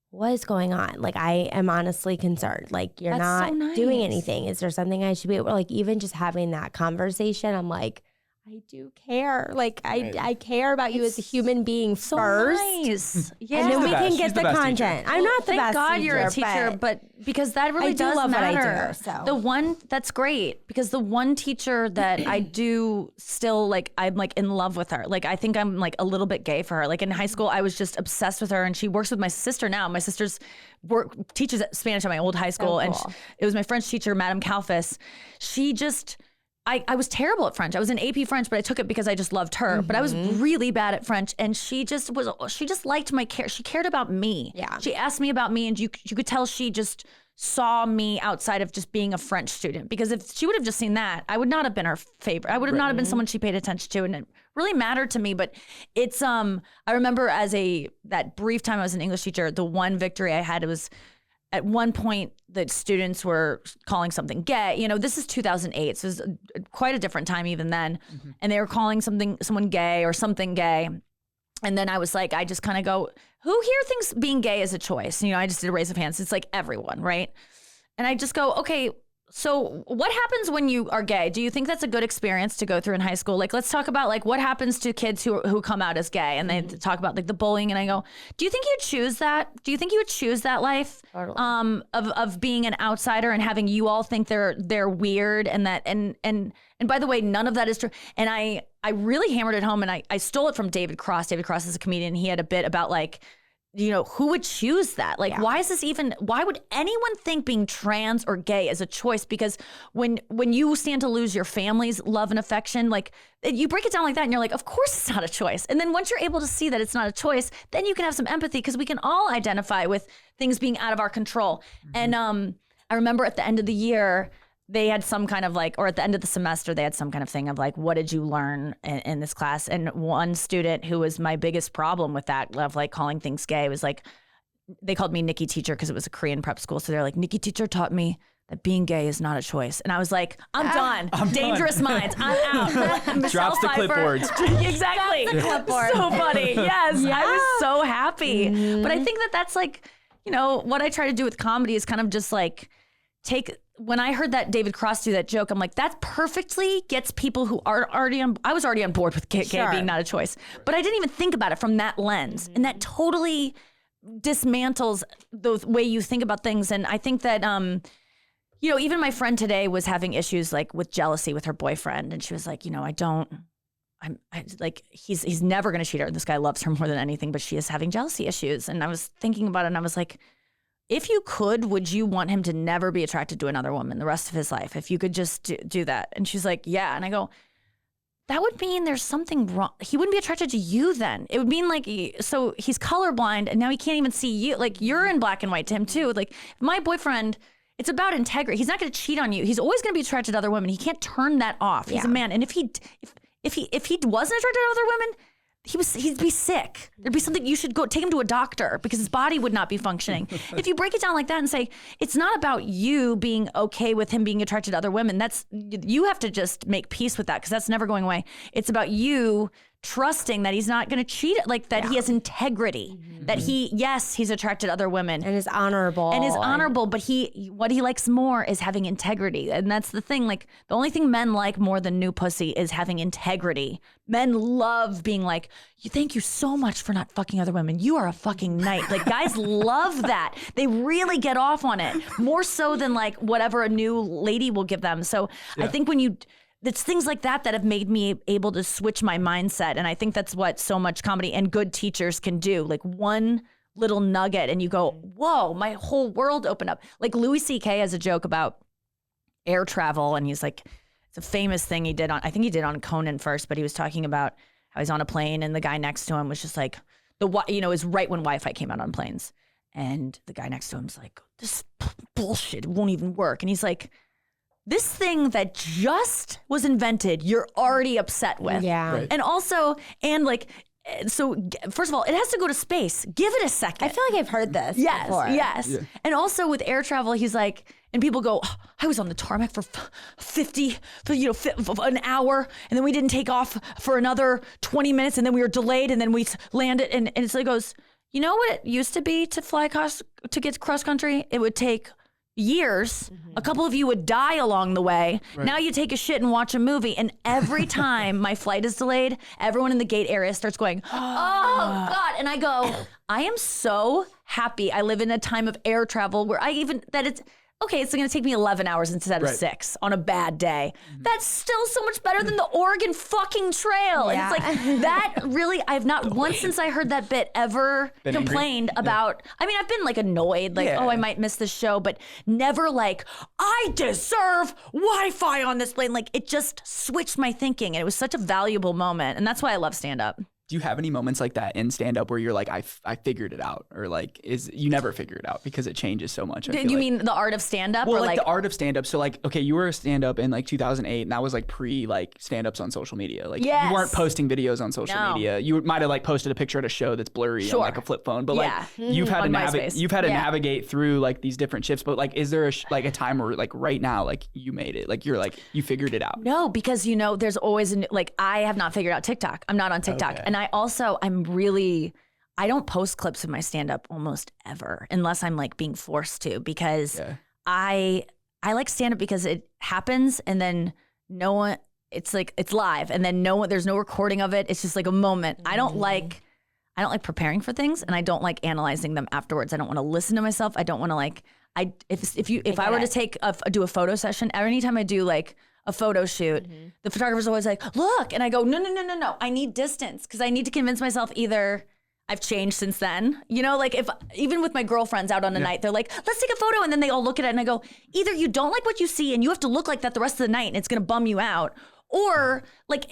what is going on? Like I am honestly concerned. Like you're That's so not doing nice. anything. Is there something I should be able, like even just having that conversation, I'm like, I do care. Like I care about you as a human being So first. nice. Yeah. And then the we best. can She's get the the best content. I'm not the Thank best God teacher, you're a teacher, but because that really I do does love what I do, matter. so. The one that's great because the one teacher that I do still like, I'm like in love with her. Like I think I'm like a little bit gay for her. Like in high school, I was just obsessed with her, and she works with my sister now. My sister's teaches Spanish at my old high school, and cool. it was my French teacher, Madame Kalfas. She just. I was terrible at French. I was in AP French, but I took it because I just loved her. But I was really bad at French, and she just liked my care. She cared about me. Yeah. She asked me about me, and you could tell she just saw me outside of just being a French student. Because if she would have just seen that, I would not have been her favorite. I would have not have been someone she paid attention to, and it really mattered to me. But it's I remember that brief time I was an English teacher, the one victory I had, it was at one point the students were calling something gay. You know, this is 2008, so it was quite a different time even then. And they were calling someone gay or something gay. And then I was like, I just kind of go, who here thinks being gay is a choice? You know, I just did a raise of hands. It's like everyone, right? And I just go, okay, so what happens when you are gay? Do you think that's a good experience to go through in high school? Like, let's talk about like what happens to kids who come out as gay, and they talk about like the bullying. And I go, do you think you'd choose that? Do you think you would choose that life of being an outsider and having you all think they're weird and that and by the way, none of that is true. And I really hammered it home, and I stole it from David Cross. David Cross is a comedian. He had a bit about like, you know, who would choose that? Like, why would anyone think being trans or gay is a choice? Because when you stand to lose your family's love and affection, like you break it down like that and you're like, of course it's not a choice. And then once you're able to see that it's not a choice, then you can have some empathy because we can all identify with things being out of our control. And I remember at the end of the year, they had some kind of like, or at the end of the semester, they had some kind of thing of like, what did you learn in this class? And one student who was my biggest problem with that, of like calling things gay, was like, they called me Nikki Teacher because it was a Korean prep school. So they're like, Nikki Teacher taught me that being gay is not a choice. And I was like, I'm done. Dangerous Minds. I'm out. Drops the Pfeiffer. clipboards. Exactly. clipboard. So funny. Yes. I was so happy. But I think that's like, you know, what I try to do with comedy is kind of just like when I heard that David Cross do that joke, I'm like, that perfectly gets people who are already I was already on board with gay being not a choice, but I didn't even think about it from that lens. And that totally dismantles the way you think about things. And I think that, you know, even my friend today was having issues like with jealousy with her boyfriend. And she was like, you know, he's never going to cheat her. This guy loves her more than anything, but she is having jealousy issues. And I was thinking about it and I was like, if you could, would you want him to never be attracted to another woman the rest of his life? If you could just do that. And she's like, yeah. And I go, that would mean there's something wrong. He wouldn't be attracted to you then. It would mean like, so he's colorblind and now he can't even see you. Like you're in black and white to him too. Like my boyfriend, it's about integrity. He's not going to cheat on you. He's always going to be attracted to other women. He can't turn that off. He's a man. And if he wasn't attracted to other women, he'd be sick. There'd be something, you should go take him to a doctor because his body would not be functioning. If you break it down like that and say, it's not about you being okay with him being attracted to other women. You have to just make peace with that because that's never going away. It's about you trusting that he's not going to cheat, like that he has integrity, that he's attracted to other women. And is honorable. But what he likes more is having integrity. And that's the thing, like the only thing men like more than new pussy is having integrity. Men love being like, thank you so much for not fucking other women. You are a fucking knight. Like guys love that. They really get off on it more so than like whatever a new lady will give them. So I think it's things like that have made me able to switch my mindset. And I think that's what so much comedy and good teachers can do. Like one little nugget and you go, whoa, my whole world opened up. Like Louis C.K. has a joke about air travel. And he's like, it's a famous thing he did on Conan first, but he was talking about how he's on a plane and the guy next to him was just like, is right when Wi-Fi came out on planes. And the guy next to him's like, this bullshit, it won't even work. And he's like, this thing that just was invented, you're already upset with. Yeah. Right. And also, so first of all, it has to go to space. Give it a second. I feel like I've heard this before. Yes. Yeah. And also with air travel, he's like, and people go, oh, I was on the tarmac for an hour, and then we didn't take off for another 20 minutes, and then we were delayed, and then we landed, and so he goes, you know what it used to be to fly to get cross country? It would take years. A couple of you would die along the way. Right. Now you take a shit and watch a movie, and every time my flight is delayed, everyone in the gate area starts going, oh God. And I go, I am so happy I live in a time of air travel where it's going to take me 11 hours instead of 6 on a bad day. That's still so much better than the Oregon fucking Trail. Yeah. And it's like, that really, I've not once since I heard that bit ever complained about. I mean, I've been like annoyed, like, I might miss this show, but never like, I deserve Wi-Fi on this plane. Like, it just switched my thinking. And it was such a valuable moment. And that's why I love stand-up. Do you have any moments like that in stand-up where you're like, I figured it out, or like you never figure it out because it changes so much? Do you mean the art of stand-up? Well, or like the art of stand-up. So like, okay, you were a stand-up in like 2008, and that was like pre like stand-ups on social media. Like you weren't posting videos on social media. You might have like posted a picture at a show that's blurry on like a flip phone, but like you've had to navigate through like these different shifts. But like, is there a time where like right now, like you made it, like you figured it out? No, because there's always I have not figured out TikTok. I'm not on TikTok, and I don't post clips of my stand-up almost ever unless I'm like being forced to, because I like stand-up because it happens and then no one, it's like, it's live and then there's no recording of it. It's just like a moment. I don't like preparing for things, and I don't like analyzing them afterwards. I don't want to listen to myself. I don't want to like, if I were to do a photo session, anytime I do like a photo shoot, the photographer's always like, look, and I go, no, I need distance, because I need to convince myself either I've changed since then. Like if even with my girlfriends out on a night, they're like, let's take a photo, and then they all look at it and I go, either you don't like what you see and you have to look like that the rest of the night and it's gonna bum you out, or like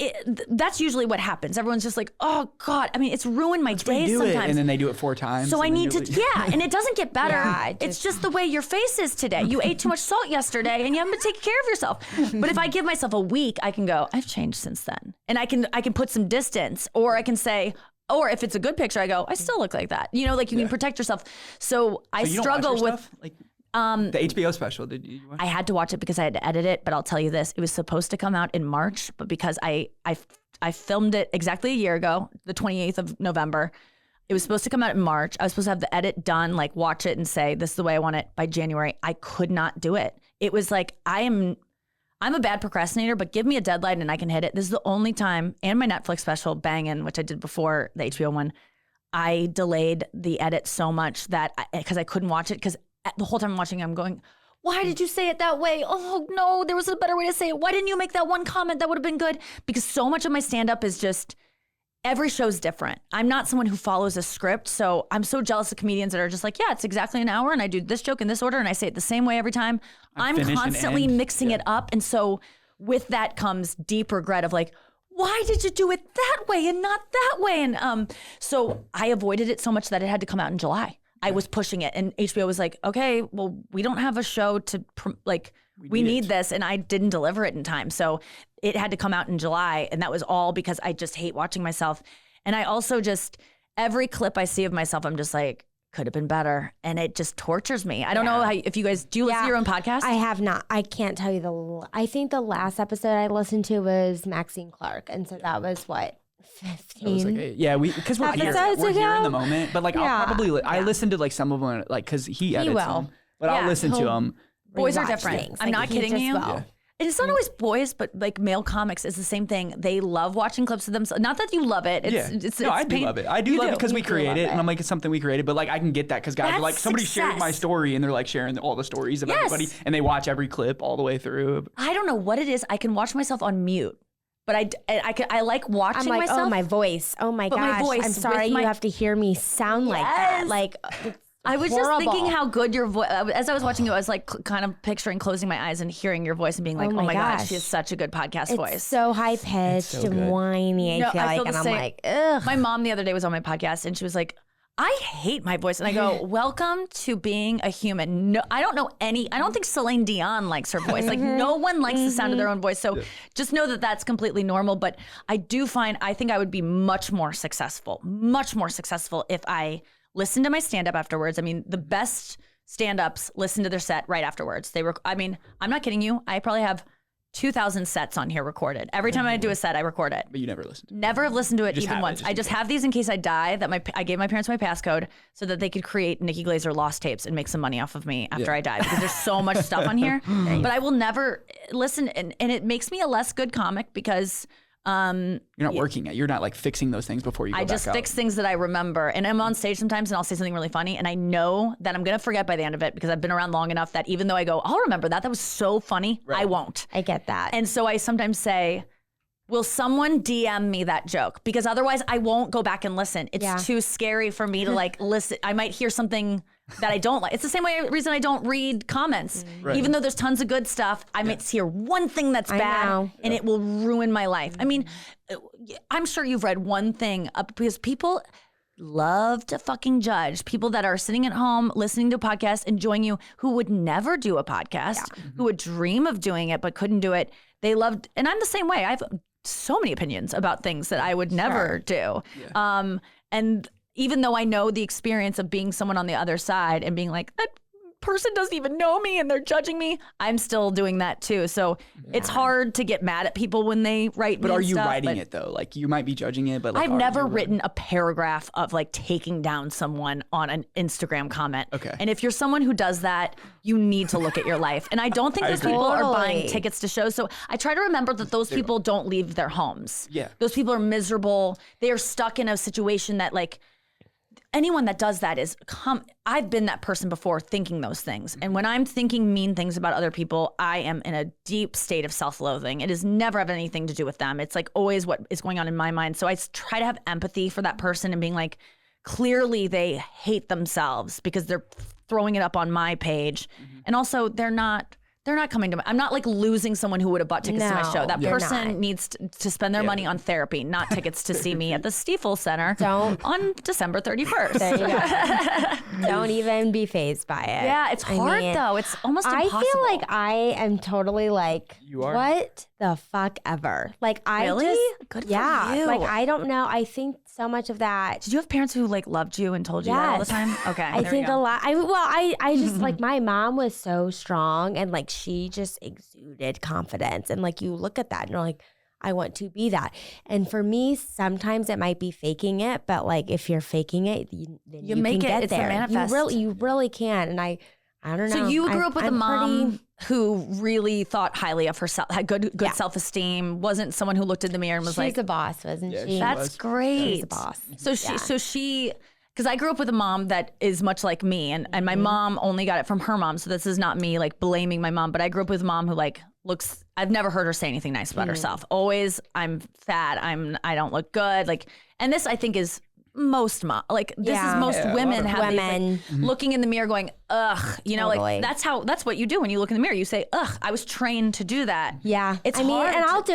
that's usually what happens. Everyone's just like, oh God, I mean, it's ruined my day sometimes. And then they do it 4 times. So I need to, and it doesn't get better. It's just the way your face is today. You ate too much salt yesterday and you haven't been taking care of yourself. But if I give myself a week, I can go, I've changed since then. And I can put some distance, or I can say, or if it's a good picture, I go, I still look like that. You can protect yourself. So I struggle with stuff? Like the HBO special. Did you watch? I had to watch it because I had to edit it, but I'll tell you this, it was supposed to come out in March, but because I filmed it exactly a year ago, the 28th of November, it was supposed to come out in March. I was supposed to have the edit done, like watch it and say, this is the way I want it by January. I could not do it. It was like, I'm a bad procrastinator, but give me a deadline and I can hit it. This is the only time, and my Netflix special, Bangin', which I did before the HBO one, I delayed the edit so much that, because I couldn't watch it, because the whole time I'm watching, I'm going, why did you say it that way? Oh no, there was a better way to say it. Why didn't you make that one comment? That would have been good. Because so much of my stand-up is just, every show's different. I'm not someone who follows a script. So I'm so jealous of comedians that are just like, yeah, it's exactly an hour and I do this joke in this order and I say it the same way every time. I'm constantly mixing it up. And so with that comes deep regret of like, why did you do it that way and not that way? And so I avoided it so much that it had to come out in July. I was pushing it, and HBO was like, okay, well, we don't have a show to, we need this, and I didn't deliver it in time. So it had to come out in July, and that was all because I just hate watching myself. And I also just, every clip I see of myself, I'm just like, could have been better. And it just tortures me. I don't know if you guys, do you listen to your own podcast? I have not. I can't tell you I think the last episode I listened to was Maxine Clark. And so that was what? I was like, 15. hey, yeah, because we're here Episodes in the ago? moment. But like, Yeah. I'll probably I listen to like some of them, like because he edits will. them. But Yeah. I'll listen to them. Boys are Rewatch different. things. I'm Like, not he kidding just you. will. Yeah. And it's not always boys, but like male comics is the same thing. They love watching clips of themselves. Not that you love it. It's No, I do love it. I do love it because we do create love it, it. and I'm like, it's something we created. But like, I can get that because guys are That's like, somebody shared my success. story, and they're like sharing all the stories of Yes. everybody, and they watch every clip all the way through. I don't know what it is. I can watch myself on mute, but I like watching I'm like, myself. oh, my voice. Oh my But my gosh. voice I'm with sorry my- you have to hear me sound like that. Yes. Like, I was horrible. just thinking how good your voice. As I was watching you, I was like kind of picturing closing my eyes and hearing your voice and being like, Oh "Oh my my gosh, gosh. she has such a good podcast it's voice." so high pitched so good. and whiny. No, I feel I like, feel the and I'm same. like, ugh. My mom the other day was on my podcast and she was like, I hate my voice. And I go, welcome to being a human. No, I don't think Celine Dion likes her voice. Like no one likes the sound of their own voice. So just know that that's completely normal. But I think I would be much more successful if I listened to my stand-up afterwards. I mean, the best stand-ups listen to their set right afterwards. I'm not kidding you. I probably have 2,000 sets on here recorded. Every time I do a set, I record it. But you never listen to it. Never have listened to it just even have it, once. just I in just case. have these in case I die. I gave my parents my passcode so that they could create Nikki Glaser lost tapes and make some money off of me after I die because there's so much stuff on here. But I will never listen, and it makes me a less good comic because You're not working it. You're not like fixing those things before you go I back just out. fix things that I remember. And I'm on stage sometimes and I'll say something really funny and I know that I'm going to forget by the end of it because I've been around long enough that even though I go, I'll remember that was so funny, I won't. I get that. And so I sometimes say, will someone DM me that joke? Because otherwise I won't go back and listen. It's too scary for me to like listen. I might hear something that I don't like. It's the same reason I don't read comments. Right. Even though there's tons of good stuff, I might hear one thing that's bad know. and it will ruin my life. I mean, I'm sure you've read one thing because people love to fucking judge people that are sitting at home listening to a podcast, enjoying you, who would never do a podcast, who would dream of doing it but couldn't do it. They loved, and I'm the same way. I have so many opinions about things that I would never do. And even though I know the experience of being someone on the other side and being like, that person doesn't even know me and they're judging me, I'm still doing that too. So it's hard to get mad at people when they write But me are and you stuff, writing but it though? Like you might be judging it, but like, I've are never you written a paragraph of like taking down someone on an Instagram comment. Okay. And if you're someone who does that, you need to look at your life. And I don't think I those agree. people are buying Totally. tickets to shows. So I try to remember that those people don't leave their homes. Yeah. Those people are miserable. They are stuck in a situation that like anyone that does that is I've been that person before thinking those things. And when I'm thinking mean things about other people, I am in a deep state of self-loathing. It has never have anything to do with them. It's like always what is going on in my mind. So I try to have empathy for that person and being like, clearly they hate themselves because they're throwing it up on my page. And also they're not coming to I'm not like losing someone who would have bought tickets to my No, show. That you're person not. needs to spend their money on therapy, not tickets to see me at the Stiefel Center on December 31st. There you go. Don't even be phased by it. Yeah, it's hard though. It's almost impossible. I feel like I am totally like, You are? what the fuck ever? Like I Really? just, Good for yeah. you. Like I don't know. I think so much of that. Did you have parents who like loved you and told you that all the Yes. time? Okay, I there think we a go. lot. I just like my mom was so strong and like she just exuded confidence. And like you look at that and you're like, I want to be that. And for me, sometimes it might be faking it, but like if you're faking it, then you make can it. get It's the there. manifest. You really can. And I don't know. So you grew up with a I'm mom pretty- who really thought highly of herself, had good self-esteem, wasn't someone who looked in the mirror and was She's like, a boss, wasn't Yeah, she? she that's was. great. She's a boss. So she, because I grew up with a mom that is much like me, and my mom only got it from her mom. So this is not me like blaming my mom, but I grew up with a mom who like looks. I've never heard her say anything nice about herself. Always, I'm fat. I don't look good. Like, and this I think is most this is most Yeah, a lot women of have these, women. like, looking in the mirror going, ugh, you know, Totally. like that's what you do when you look in the mirror. You say, ugh, I was trained to do that. Yeah, It's I mean, hard and to- I'll do.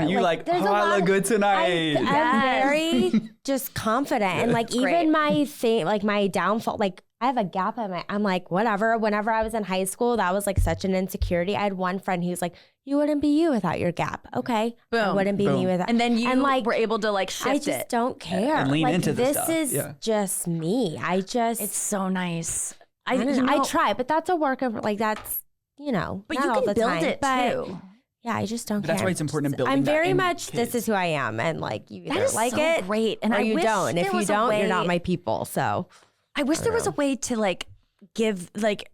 You like, there's a oh, I lot look of- good tonight. I'm very just confident, and like even great. my thing, like my downfall, like I have a gap in my. I'm like whatever. Whenever I was in high school, that was like such an insecurity. I had one friend who was like, "You wouldn't be you without your gap." Okay, I Boom. wouldn't be Boom. me without. And then you like were able to like shift I just it. don't care. And lean like, into the this stuff. is Yeah. just me. I just It's so nice. I don't know. you know, I try, but that's a work of like that's but not you all can the build time, it but too. Yeah, I just don't But care. that's why it's important in building I'm that very in much, kids. this is who I am. And like, you That either is like so it great. And or I you wish don't. And if there you was a don't, you're not way- my people. So I wish there was a way to like give like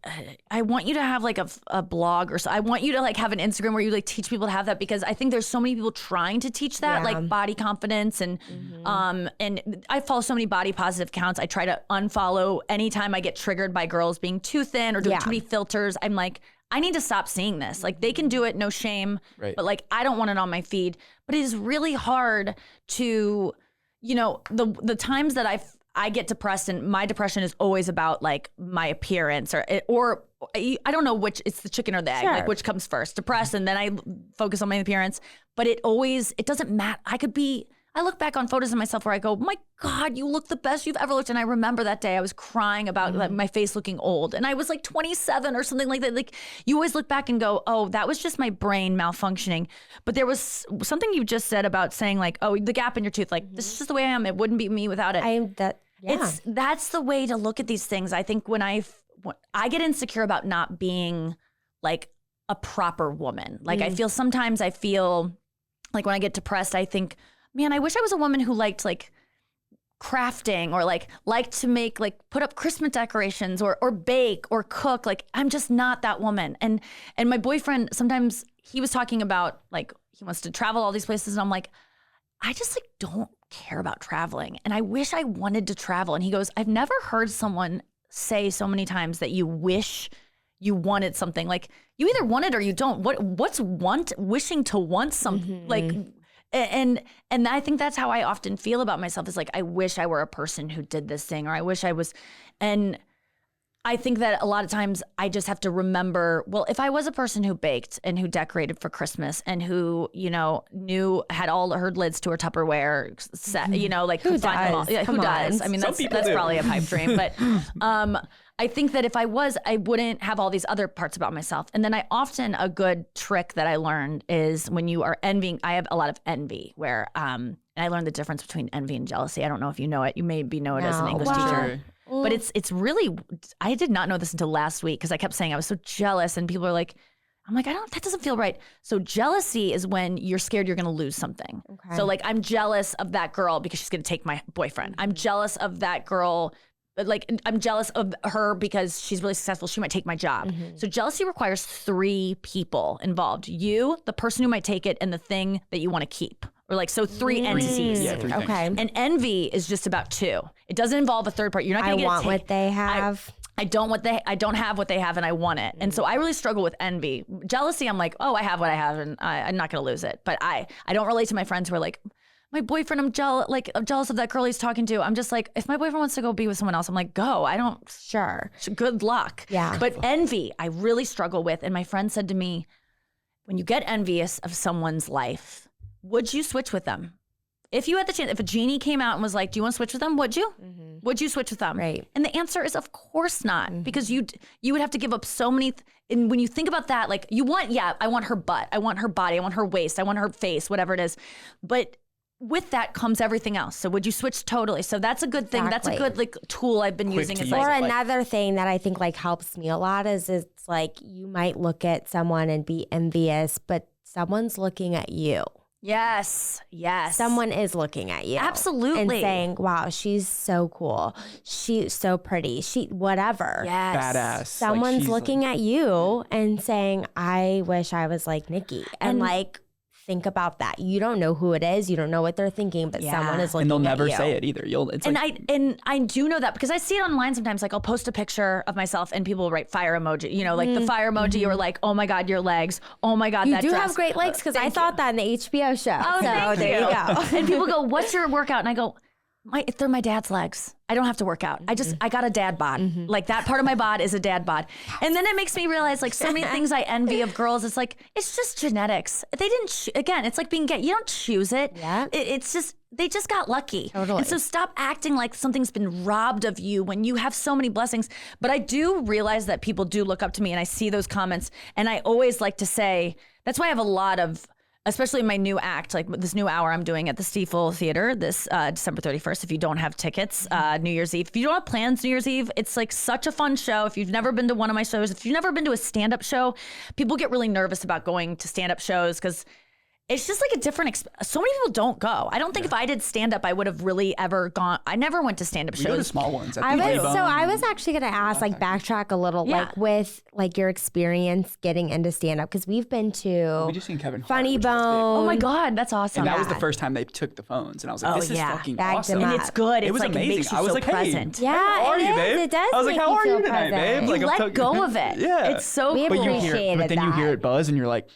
I want you to have like a blog or so. I want you to like have an Instagram where you like teach people to have that, because I think there's so many people trying to teach that, Yeah. like body confidence and I follow so many body positive accounts. I try to unfollow anytime I get triggered by girls being too thin or doing Yeah. too many filters. I'm like, I need to stop seeing this. Like they can do it, no shame. Right. But like I don't want it on my feed. But it is really hard to, you know, the times that I get depressed, and my depression is always about like my appearance or I don't know which, it's the chicken or the egg, Sure. like which comes first, depressed, and then I focus on my appearance. But it doesn't matter. I look back on photos of myself where I go, my God, you look the best you've ever looked. And I remember that day I was crying about like, my face looking old. And I was like 27 or something like that. Like you always look back and go, oh, that was just my brain malfunctioning. But there was something you just said about saying like, oh, the gap in your tooth. Like this is just the way I am. It wouldn't be me without it. That's the way to look at these things. I think when I get insecure about not being like a proper woman. Like I feel like when I get depressed, I think, man, I wish I was a woman who liked like crafting or like liked to make like put up Christmas decorations or bake or cook. Like I'm just not that woman. And my boyfriend, sometimes he was talking about like he wants to travel all these places, and I'm like, I just like don't care about traveling. And I wish I wanted to travel. And he goes, I've never heard someone say so many times that you wish you wanted something. Like you either want it or you don't. What's wishing to want something? Like and I think that's how I often feel about myself, is like I wish I were a person who did this thing, or I wish I was. And I think that a lot of times I just have to remember, well, if I was a person who baked and who decorated for Christmas and who, you know, had all her lids to her Tupperware set, you know, like Who could find them all. does? Yeah, who Come does? on. I mean, Some that's people do. probably a pipe dream, but I think that if I was, I wouldn't have all these other parts about myself. And then a good trick that I learned is when you are envying, I have a lot of envy where, and I learned the difference between envy and jealousy. I don't know if you know it. You maybe know it as an No. English Wow. teacher. But it's really, I did not know this until last week, because I kept saying I was so jealous, and people are like, I'm like, that doesn't feel right. So jealousy is when you're scared you're going to lose something. Okay. So like, I'm jealous of that girl because she's going to take my boyfriend. I'm jealous of that girl. Like I'm jealous of her because she's really successful. She might take my job. So jealousy requires 3 people involved. You, the person who might take it, and the thing that you want to keep. Or like, so 3 entities. Yeah, 3 things. Okay. And envy is just about 2. It doesn't involve a third part. You're not I going to get want what they have. I don't have what they have, and I want it. And so I really struggle with envy. Jealousy, I'm like, oh, I have what I have, and I'm not going to lose it. But I don't relate to my friends who are like, my boyfriend, I'm jealous of that girl he's talking to. I'm just like, if my boyfriend wants to go be with someone else, I'm like, go. I don't. Sure. Good luck. Yeah. But envy, I really struggle with. And my friend said to me, when you get envious of someone's life, would you switch with them? If you had the chance, if a genie came out and was like, do you want to switch with them? Would you? Would you switch with them? Right. And the answer is, of course not, because you would have to give up so many. And when you think about that, like I want her butt, I want her body, I want her waist, I want her face, whatever it is. But with that comes everything else. So would you switch totally? So that's a good thing. That's a Exactly. good like tool I've been Quick using. to It's use. like, Or Like- another thing that I think like helps me a lot is it's like you might look at someone and be envious, but someone's looking at you. yes. Someone is looking at you. Absolutely. And saying, wow, she's so cool. She's so pretty. She, whatever. Yes. Badass. Someone's looking at you and saying, I wish I was like Nikki. And like, think about that. You don't know who it is. You don't know what they're thinking, but Yeah. someone is looking And they'll at never you. say it either. It's And like, I do know that because I see it online sometimes. Like I'll post a picture of myself and people will write fire emoji, you know, like the fire emoji or like, oh my God, your legs. Oh my God, You that do dress. have great legs because I thought that in the HBO show. Oh, so thank there you go. And people go, what's your workout? And I go, they're my dad's legs. I don't have to work out. I got a dad bod. Like that part of my bod is a dad bod. And then it makes me realize like so many things I envy of girls. It's like, it's just genetics. They didn't, again, it's like being gay. You don't choose it. Yeah. It's just, they just got lucky. Totally. And so stop acting like something's been robbed of you when you have so many blessings. But I do realize that people do look up to me and I see those comments. And I always like to say, that's why I have a lot of especially in my new act, like this new hour I'm doing at the Stiefel Theater this December 31st. If you don't have tickets, New Year's Eve. If you don't have plans New Year's Eve, it's like such a fun show. If you've never been to one of my shows, if you've never been to a stand-up show, people get really nervous about going to stand-up shows because it's just like a different, so many people don't go. I don't think if I did stand-up, I would have really ever gone. I never went to stand-up shows. You go to small ones. I was actually going to ask, like, backtrack a little, like, with, like, your experience getting into stand-up. Because we've been to we just seen Kevin Hart, Funny Bone. Oh, my God. That's awesome. And that was the first time they took the phones. And I was like, this is fucking awesome. And it's good. It was like, amazing. It makes you I was so like, present. hey, how are you, babe? It does. I was like, how are you tonight, babe? You let go of it. Yeah. It's so We cool. appreciated But then you hear it buzz and you're like,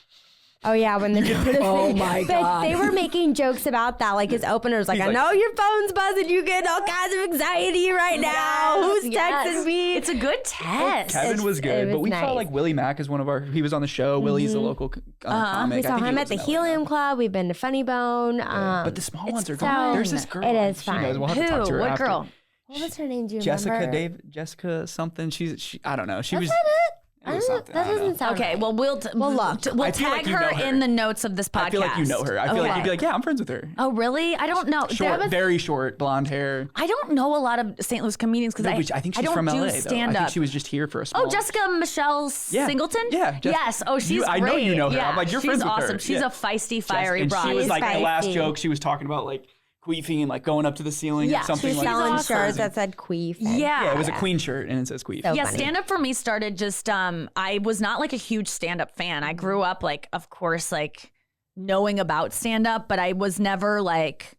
oh, yeah, when the oh, my But God. they were making jokes about that. Like, his opener was like, I know your phone's buzzing. You get all kinds of anxiety right now. Who's texting me? It's a good test. Kevin was good. But we saw, like, Willie Mack is one of our, he was on the show. Willie's a local comic. We saw him at the Helium Club. We've been to Funny Bone. But the small ones are good. There's this girl. It is She fun. knows. We'll have to talk to her What after. girl? What was her name? Do you remember? Jessica something. She I don't know. She was. Is that it? It was something. That I don't know. doesn't sound Okay, right. well, we'll look. We'll I feel tag like you her know her. in the notes of this podcast. I feel like you know her. I feel like you'd be like, yeah, I'm friends with her. Oh, really? I don't know. Short, very short, blonde hair. I don't know a lot of St. Louis comedians because I think she's don't from do LA. Though. stand I up. think she was just here for a small. Oh, Jessica Michelle Singleton? Yeah. Yes. Oh, she's great. I know you know her. Yeah, I'm like, you're she's friends with awesome. her. She's a feisty, fiery and broad. she was like the last feisty. joke. She was talking about like queefing and like going up to the ceiling Yeah, or something She's like selling that. shirts that said queef. Yeah. It was a queen shirt and it says queef. So Yeah, funny. stand up for me started just I was not like a huge stand up fan. I grew up like of course like knowing about stand up, but I was never like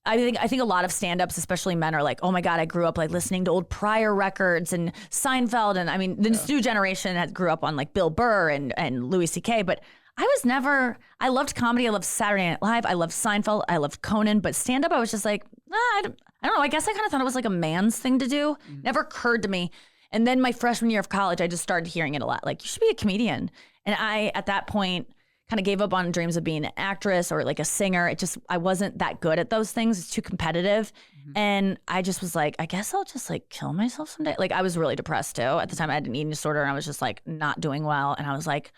I think a lot of stand ups, especially men, are like, oh my God, I grew up like listening to old Pryor records and Seinfeld, and I mean the new generation that grew up on like Bill Burr and Louis C.K. But I was never. I loved comedy. I loved Saturday Night Live. I loved Seinfeld. I loved Conan. But stand up, I was just like, I don't know. I guess I kind of thought it was like a man's thing to do. Never occurred to me. And then my freshman year of college, I just started hearing it a lot. Like, you should be a comedian. And I, at that point, kind of gave up on dreams of being an actress or like a singer. I wasn't that good at those things. It's too competitive. And I just was like, I guess I'll just like kill myself someday. Like, I was really depressed too. At the time, I had an eating disorder and I was just like not doing well. And I was like,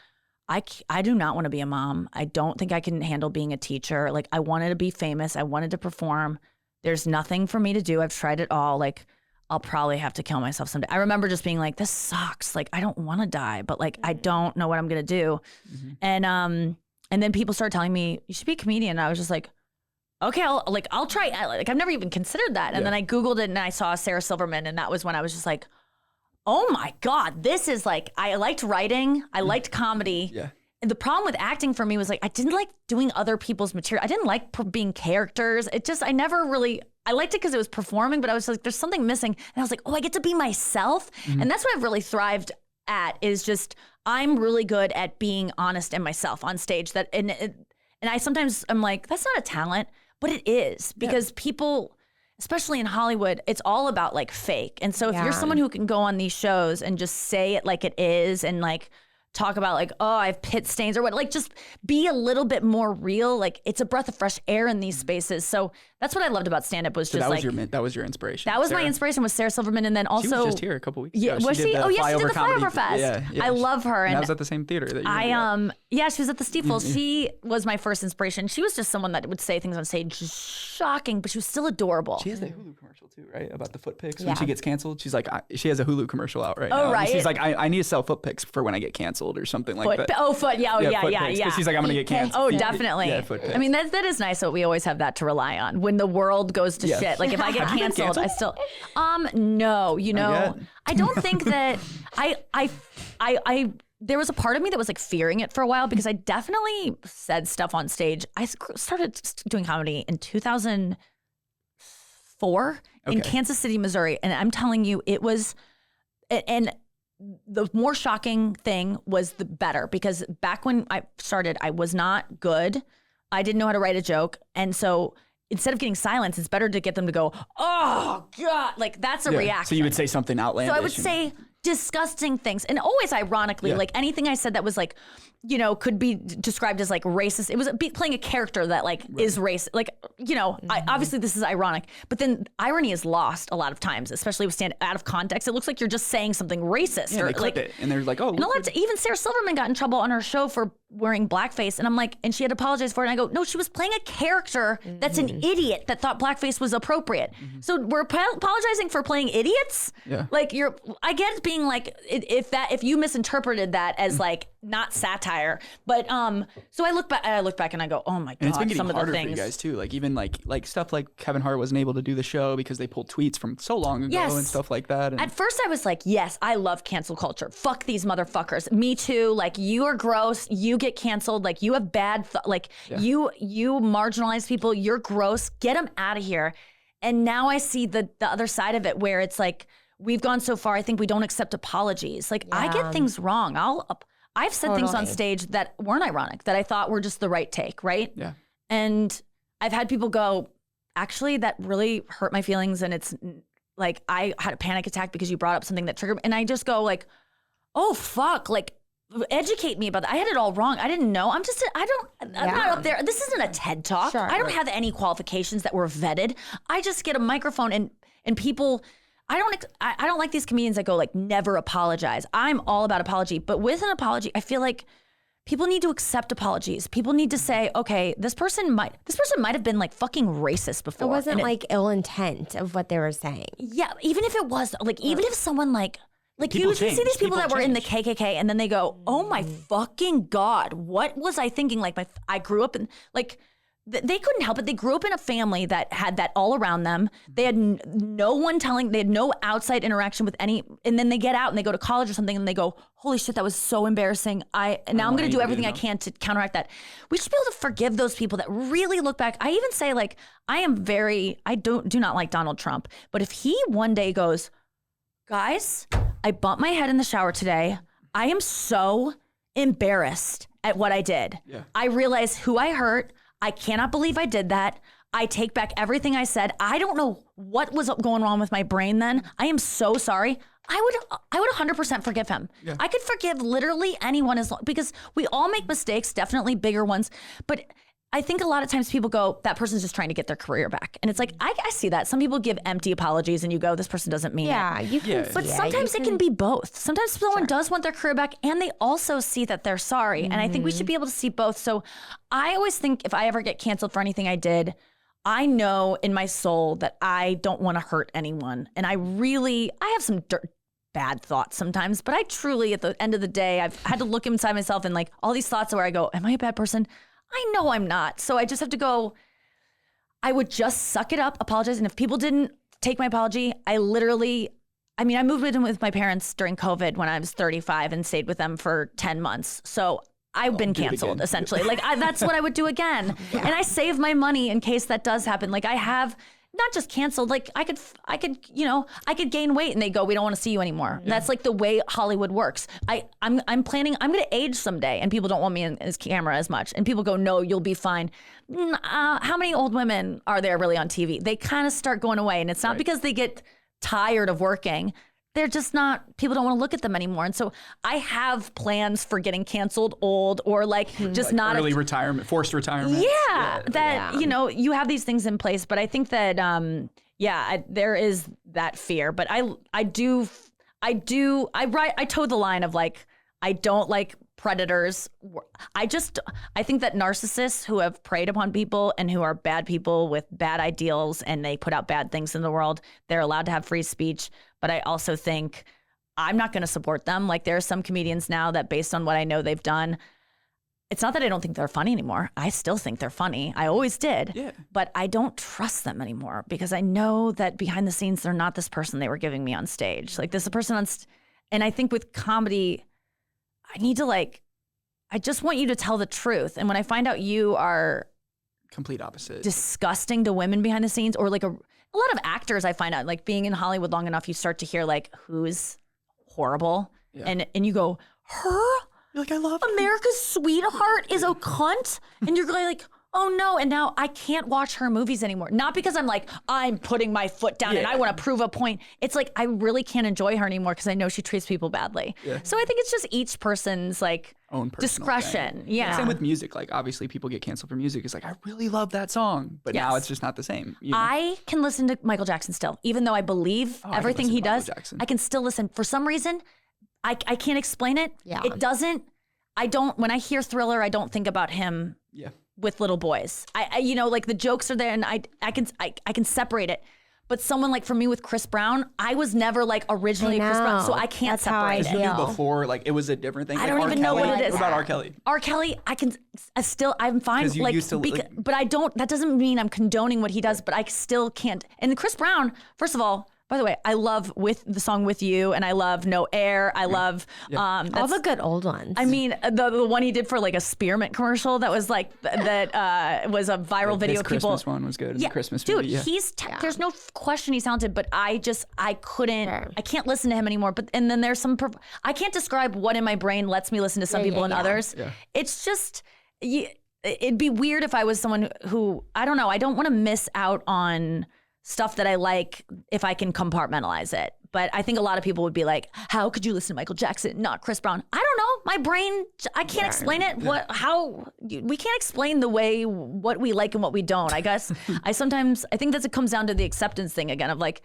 I do not want to be a mom. I don't think I can handle being a teacher. Like, I wanted to be famous. I wanted to perform. There's nothing for me to do. I've tried it all. Like, I'll probably have to kill myself someday. I remember just being like, this sucks. Like, I don't want to die, but like, I don't know what I'm going to do. And then people started telling me, you should be a comedian. And I was just like, okay, I'll try. Like, I've never even considered that. And then I Googled it and I saw Sarah Silverman. And that was when I was just like, oh my God, this is like, I liked writing. I liked comedy. Yeah. And the problem with acting for me was like, I didn't like doing other people's material. I didn't like being characters. I never really, I liked it because it was performing, but I was like, there's something missing. And I was like, oh, I get to be myself. And that's what I've really thrived at is just, I'm really good at being honest and myself on stage. And I sometimes I'm like, that's not a talent, but it is because people, especially in Hollywood, it's all about like fake. And so if you're someone who can go on these shows and just say it like it is and like talk about like, oh, I have pit stains or what, like just be a little bit more real. Like it's a breath of fresh air in these spaces. So that's what I loved about stand-up was So just that was your inspiration. That was Sarah. my inspiration was Sarah Silverman. And then also. She was just here a couple weeks Yeah, ago. was she? did the Oh, yes, she did the Comedy- Flyover Fest. Yeah. I love her. And that was at the same theater that you were at. Yeah, she was at the Stiefel. She was my first inspiration. She was just someone that would say things on stage, just shocking, but she was still adorable. She has a Hulu commercial too, right? About the foot pics when she gets canceled. She's like, she has a Hulu commercial out right now. Oh, right. And she's like, I need to sell foot pics for when I get canceled or something like that. Foot. Yeah, foot pics. 'Cause she's like, I'm gonna get canceled. Oh, definitely. Yeah, foot pics. I mean, that is nice that we always have that to rely on when the world goes to shit. Like if I get Have you been canceled, I still, no, you know, yet. I don't think that I there was a part of me that was like fearing it for a while because I definitely said stuff on stage. I started doing comedy in 2004 in Kansas City, Missouri. And I'm telling you, it was, and the more shocking thing was the better because back when I started, I was not good. I didn't know how to write a joke. And so instead of getting silence, it's better to get them to go, oh God, like that's a reaction. So you would say something outlandish. So I would say disgusting things. And always ironically, like anything I said that was like, you know, could be described as like racist. It was playing a character that like is racist. Like, you know, obviously this is ironic, but then irony is lost a lot of times, especially with stand out of context. It looks like you're just saying something racist. Yeah, or they clip like, it and they're like, oh, and a lot even Sarah Silverman got in trouble on her show for wearing blackface. And I'm like, and she had apologized for it. And I go, no, she was playing a character that's an idiot that thought blackface was appropriate. So we're apologizing for playing idiots. Yeah. Like I get it being like, if you misinterpreted that as like not satire, but so I look back and I go, oh my God, And it's been getting some of harder the for you things. guys too. Like even like stuff like Kevin Hart wasn't able to do the show because they pulled tweets from so long ago Yes. and stuff like that. And At first I was like, yes, I love cancel culture. Fuck these motherfuckers. Me too. Like you are gross. You get canceled. Like you have bad, you marginalize people. You're gross. Get them out of here. And now I see the other side of it where it's like, we've gone so far. I think we don't accept apologies. Like I get things wrong. I've said things on stage that weren't ironic, that I thought were just the right take, right? Yeah. And I've had people go, actually, that really hurt my feelings. And it's like, I had a panic attack because you brought up something that triggered me. And I just go like, oh, fuck. Like, educate me about that. I had it all wrong. I didn't know. I'm not up there. This isn't a TED Talk. Sure. I don't have any qualifications that were vetted. I just get a microphone and people, I don't like these comedians that go like, never apologize. I'm all about apology. But with an apology, I feel like people need to accept apologies. People need to say, okay, this person might have been like fucking racist before. It wasn't And like ill intent of what they were saying. yeah, even if it was like, even if someone like People you see change. these people that were in the change. KKK and then they go, oh my fucking God, what was I thinking? Like I grew up in like, they couldn't help it. They grew up in a family that had that all around them. They had they had no outside interaction with any, and then they get out and they go to college or something and they go, holy shit, that was so embarrassing. Now I'm going to do everything I can to counteract that. We should be able to forgive those people that really look back. I even say like, I do not like Donald Trump, but if he one day goes, guys, I bumped my head in the shower today. I am so embarrassed at what I did. Yeah. I I realize who I hurt. I cannot believe I did that. I take back everything I said. I don't know what was going wrong with my brain then. I am so sorry. I would 100% forgive him. Yeah. I could forgive literally anyone because we all make mistakes, definitely bigger ones. But I think a lot of times people go, that person's just trying to get their career back. And it's like, I see that. Some people give empty apologies and you go, this person doesn't mean it. You can. Yeah. See But it. sometimes it can be both. Sometimes someone does want their career back and they also see that they're sorry. And I think we should be able to see both. So I always think if I ever get canceled for anything I did, I know in my soul that I don't want to hurt anyone. And I have some bad thoughts sometimes, but I truly, at the end of the day, I've had to look inside myself and like all these thoughts where I go, am I a bad person? I know I'm not. So I just have to go, I would just suck it up, apologize. And if people didn't take my apology, I moved in with my parents during COVID when I was 35 and stayed with them for 10 months. So I've been do it canceled again. essentially. Like that's what I would do again. And I save my money in case that does happen. Like I have not just canceled, like I could gain weight and they go, we don't want to see you anymore. Yeah. That's like the way Hollywood works. I'm going to age someday and people don't want me in his camera as much. And people go, no, you'll be fine. How many old women are there really on TV? They kind of start going away and it's not because they get tired of working. They're just not, people don't want to look at them anymore. And so I have plans for getting canceled old or like just like not early retirement, forced retirement. You have these things in place, but I think that, there is that fear, but I toe the line of like, I don't like predators. I think that narcissists who have preyed upon people and who are bad people with bad ideals and they put out bad things in the world, they're allowed to have free speech. But I also think I'm not going to support them. Like there are some comedians now that based on what I know they've done, it's not that I don't think they're funny anymore. I still think they're funny. I always did. Yeah. But I don't trust them anymore because I know that behind the scenes, they're not this person they were giving me on stage. Like this is a person and I think with comedy, I just want you to tell the truth. And when I find out you are Complete opposite. disgusting to women behind the scenes or like a lot of actors I find out like being in Hollywood long enough, you start to hear like who's horrible and you go, her? You're like, I love her. America's sweetheart is a cunt? And you're going like, oh no. And now I can't watch her movies anymore. Not because I'm putting my foot down and I want to prove a point. It's like, I really can't enjoy her anymore because I know she treats people badly. Yeah. So I think it's just each person's like own personal discretion. thing. Yeah. Same with music. Like obviously people get canceled for music. It's like, I really love that song, but now Yes. it's just not the same. You know? I can listen to Michael Jackson still, even though I believe I can everything listen he to Michael does. Jackson. I can still listen. For some reason, I can't explain it. Yeah. It doesn't. when I hear Thriller, I don't think about him with little boys. I you know, like the jokes are there and I can separate it. But someone like for me with Chris Brown, I was never like originally Chris Brown, so I can't separate it. You knew before, like it was a different thing. I like don't even know what it is. What about R. Kelly? R. Kelly, I'm fine. You like, used to, but I don't. That doesn't mean I'm condoning what he does. But I still can't. And Chris Brown, first of all. By the way, I love the song With You, and I love No Air. I love all the good old ones. I mean, the one he did for like a spearmint commercial that was like was a viral video. This Christmas one was good. Yeah, The Christmas dude, movie, there's no question he's talented, but I couldn't. Sure. I can't listen to him anymore. But and then there's some. I can't describe what in my brain lets me listen to some people and others. Yeah. It's just. It'd be weird if I was someone who I don't know. I don't want to miss out on stuff that I like if I can compartmentalize it. But I think a lot of people would be like, how could you listen to Michael Jackson, not Chris Brown? I don't know. My brain, I can't explain it. We can't explain the way what we like and what we don't. I guess I think that it comes down to the acceptance thing again of like,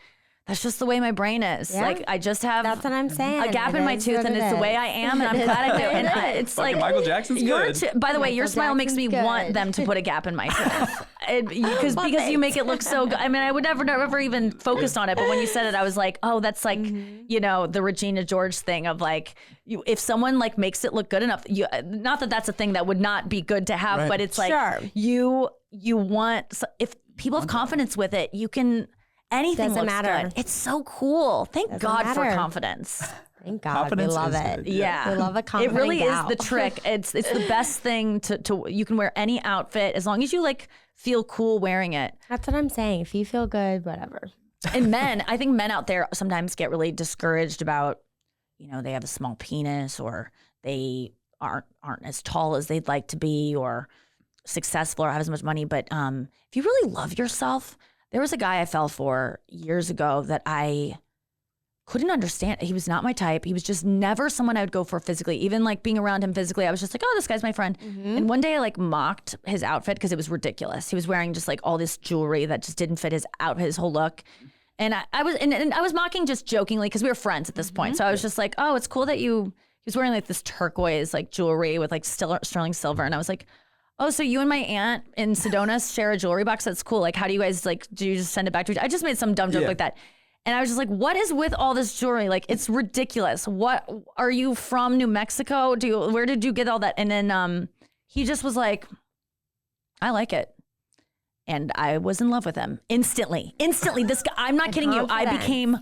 that's just the way my brain is. Yeah. Like I just have that's what I'm saying. A gap in my tooth, and it's the way I am, and I'm glad I do. And it's like Michael Jackson's good. By the way, your smile makes me want them to put a gap in my tooth because you make it look so good. I mean, I would never even focused on it, but when you said it, I was like, oh, that's like you know the Regina George thing of like if someone like makes it look good enough. Not that that's a thing that would not be good to have, but it's like you want if people have confidence with it, you can. Anything doesn't looks matter. Good. It's so cool. Thank God for confidence. Thank God. We love it. Yeah. We love a confident It really gal. is the trick. It's the best thing to you can wear any outfit as long as you like feel cool wearing it. That's what I'm saying. If you feel good, whatever. And men, I think men out there sometimes get really discouraged about, you know, they have a small penis or they aren't as tall as they'd like to be or successful or have as much money. But if you really love yourself, there was a guy I fell for years ago that I couldn't understand. He was not my type. He was just never someone I would go for physically. Even like being around him physically, I was just like, oh, this guy's my friend. Mm-hmm. And one day I like mocked his outfit because it was ridiculous. He was wearing just like all this jewelry that just didn't fit his whole look. And I was mocking just jokingly because we were friends at this point. So I was just like, oh, it's cool that he was wearing like this turquoise like jewelry with like sterling silver. And I was like, oh, so you and my aunt in Sedona share a jewelry box? That's cool. Like, how do you guys, like, do you just send it back to each other? I just made some dumb joke like that. And I was just like, what is with all this jewelry? Like, it's ridiculous. What, are you from New Mexico? Where did you get all that? And then he just was like, I like it. And I was in love with him instantly. This guy, I'm not kidding you. I became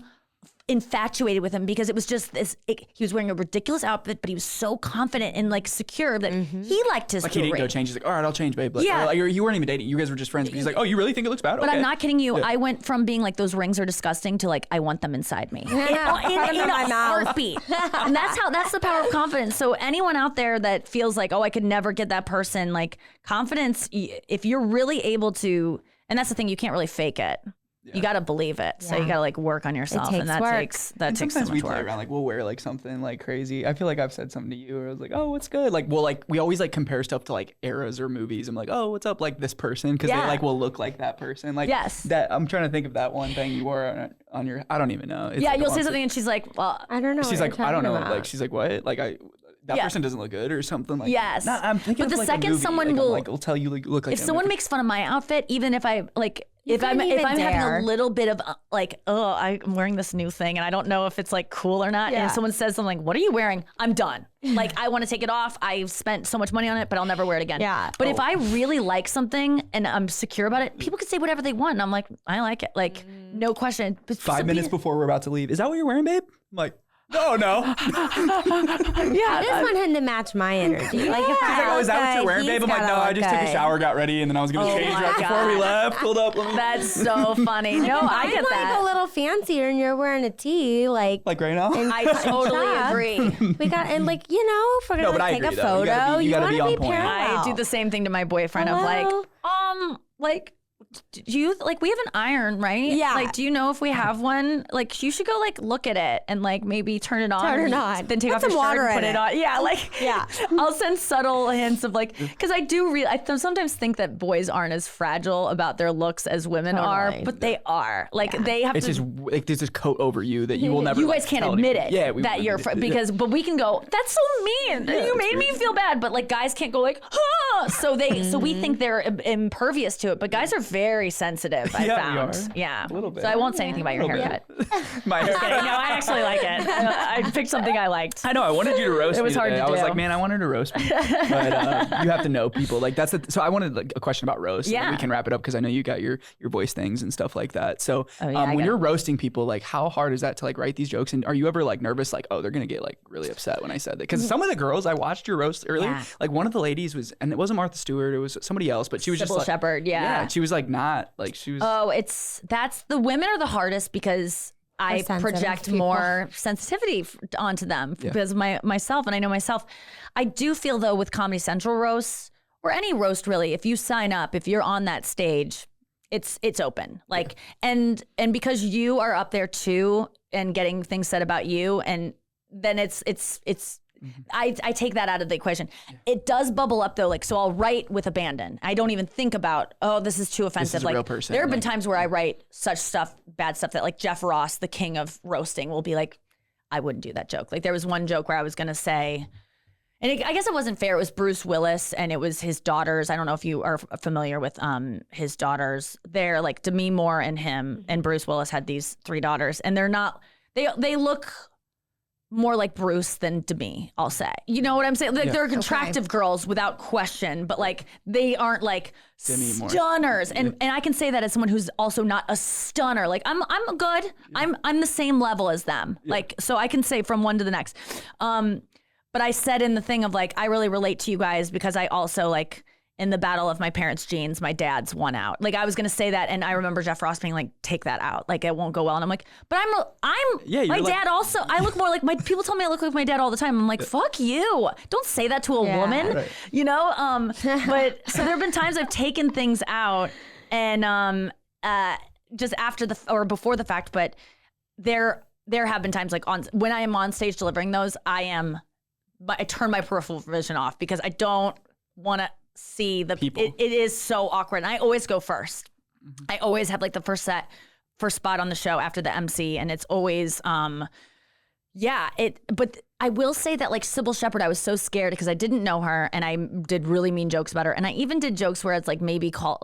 infatuated with him because it was just this. He was wearing a ridiculous outfit, but he was so confident and like secure that he liked his like jewelry. He didn't go change. He's like, all right, I'll change, babe. Like, you weren't even dating. You guys were just friends. But he's like, oh, you really think it looks bad? But okay. I'm not kidding you. I went from being like those rings are disgusting to like I want them inside me in a heartbeat. And that's the power of confidence. So anyone out there that feels like, oh, I could never get that person, like confidence, if you're really able to, and that's the thing, you can't really fake it. Yeah. You got to believe it. So you got to like work on yourself. And that takes so much work. Sometimes we play around, like we'll wear like something like crazy. I feel like I've said something to you where I was like, oh, what's good? Like, well, like we always like compare stuff to like eras or movies. I'm like, oh, what's up? Like this person. Cause they like will look like that person. Like that. I'm trying to think of that one thing you wore on your, I don't even know. It's yeah. like You'll say something and she's like, well, I don't know. She's like, I don't know. Like, she's like, what? Like that person doesn't look good or something like that. Nah, I'm thinking but the like second someone will tell you like, look like if someone makes fun of my outfit, even if I like, if I'm having a little bit of like, oh, I'm wearing this new thing and I don't know if it's like cool or not. Yeah. And someone says something like, what are you wearing? I'm done. Like, I want to take it off. I've spent so much money on it, but I'll never wear it again. Yeah. But if I really like something and I'm secure about it, people can say whatever they want. And I'm like, I like it. Like, no question. But 5 minutes before we're about to leave, is that what you're wearing, babe? I'm like, oh, no. I just want him to match my energy. Like, if I is that what you're wearing, babe? I'm like, no, I just took a shower, got ready, and then I was going to change right before we left. Hold up. That's so funny. No, I get that. I'm like a little fancier, and you're wearing a tee, like right now? I totally agree. We got, and like, you know, if we're going to take a photo, you want to be parallel. I do the same thing to my boyfriend of like, do you like, we have an iron, right? Yeah. Like, do you know if we have one? Like, you should go like look at it and like maybe turn it on. Then take Put off your some shirt water and put in it it. on. Yeah. Like, Yeah. I'll send subtle hints of like, because I sometimes think that boys aren't as fragile about their looks as women are, but they are. Like, they have It's to. just like there's this coat over you that you will never. You like, guys can't tell admit anyone. it. Yeah, we that won't you're admit it. because, but we can go. That's so mean. You made me feel bad. But like, guys can't go like, ah. So we think they're impervious to it. But guys are very sensitive. I Yeah, we found. are. Yeah, A little bit. So I won't say anything about your haircut. My No, I actually like it. I picked something I liked. I know. I wanted you to roast me. It was hard today. to I was do. like, man, I wanted to roast me, but you have to know people. Like that's so. I wanted like a question about roast. Yeah. We can wrap it up because I know you got your voice things and stuff like that. So Oh, yeah, I when got you're it. roasting people, like how hard is that to like write these jokes? And are you ever like nervous, like oh they're gonna get like really upset when I said that? Because some of the girls I watched your roast earlier, Yeah. like one of the ladies was, and it wasn't Martha Stewart, it was somebody else, but she was Sybil just like, Shepherd, yeah. she was like not like she was. Oh, that's the women are the hardest because I sensitive project people. more sensitivity onto them because myself, and I know myself. I do feel though with Comedy Central roasts or any roast really, if you sign up, if you're on that stage, it's open. Like and because you are up there too and getting things said about you, and then it's I take that out of the equation. It does bubble up though, like so I'll write with abandon. I don't even think about, oh, this is too offensive. a Like real person, there have been like- times where I write such stuff, bad stuff that like Jeff Ross, the king of roasting, will be like, I wouldn't do that joke. Like there was one joke where I was gonna say, and I guess it wasn't fair. It was Bruce Willis and it was his daughters. I don't know if you are familiar with his daughters. They're like Demi Moore and him, and Bruce Willis had these 3 daughters, and they're not. They look more like Bruce than Demi, I'll say. You know what I'm saying? Like they're attractive girls without question, but like they aren't like Demi Moore. stunners. And I can say that as someone who's also not a stunner. Like I'm good. I'm the same level as them. Like so I can say from one to the next. But I said in the thing of like I really relate to you guys because I also like in the battle of my parents' genes, my dad's won out. Like I was gonna say that, and I remember Jeff Ross being like, "Take that out, like it won't go well." And I'm like, "But I'm Yeah, my you're like- dad also. I look more like my people tell me I look like my dad all the time. I'm like, fuck you. Don't say that to a woman, Right. you know." But so there have been times I've taken things out, and just after or before the fact, but there have been times like when I am on stage delivering those, I turn my peripheral vision off because I don't want to see the People. It is so awkward. And I always go first. I always have like the first spot on the show after the MC, and it's always but I will say that like Sybil Shepherd, I was so scared because I didn't know her, and I did really mean jokes about her, and I even did jokes where it's like maybe called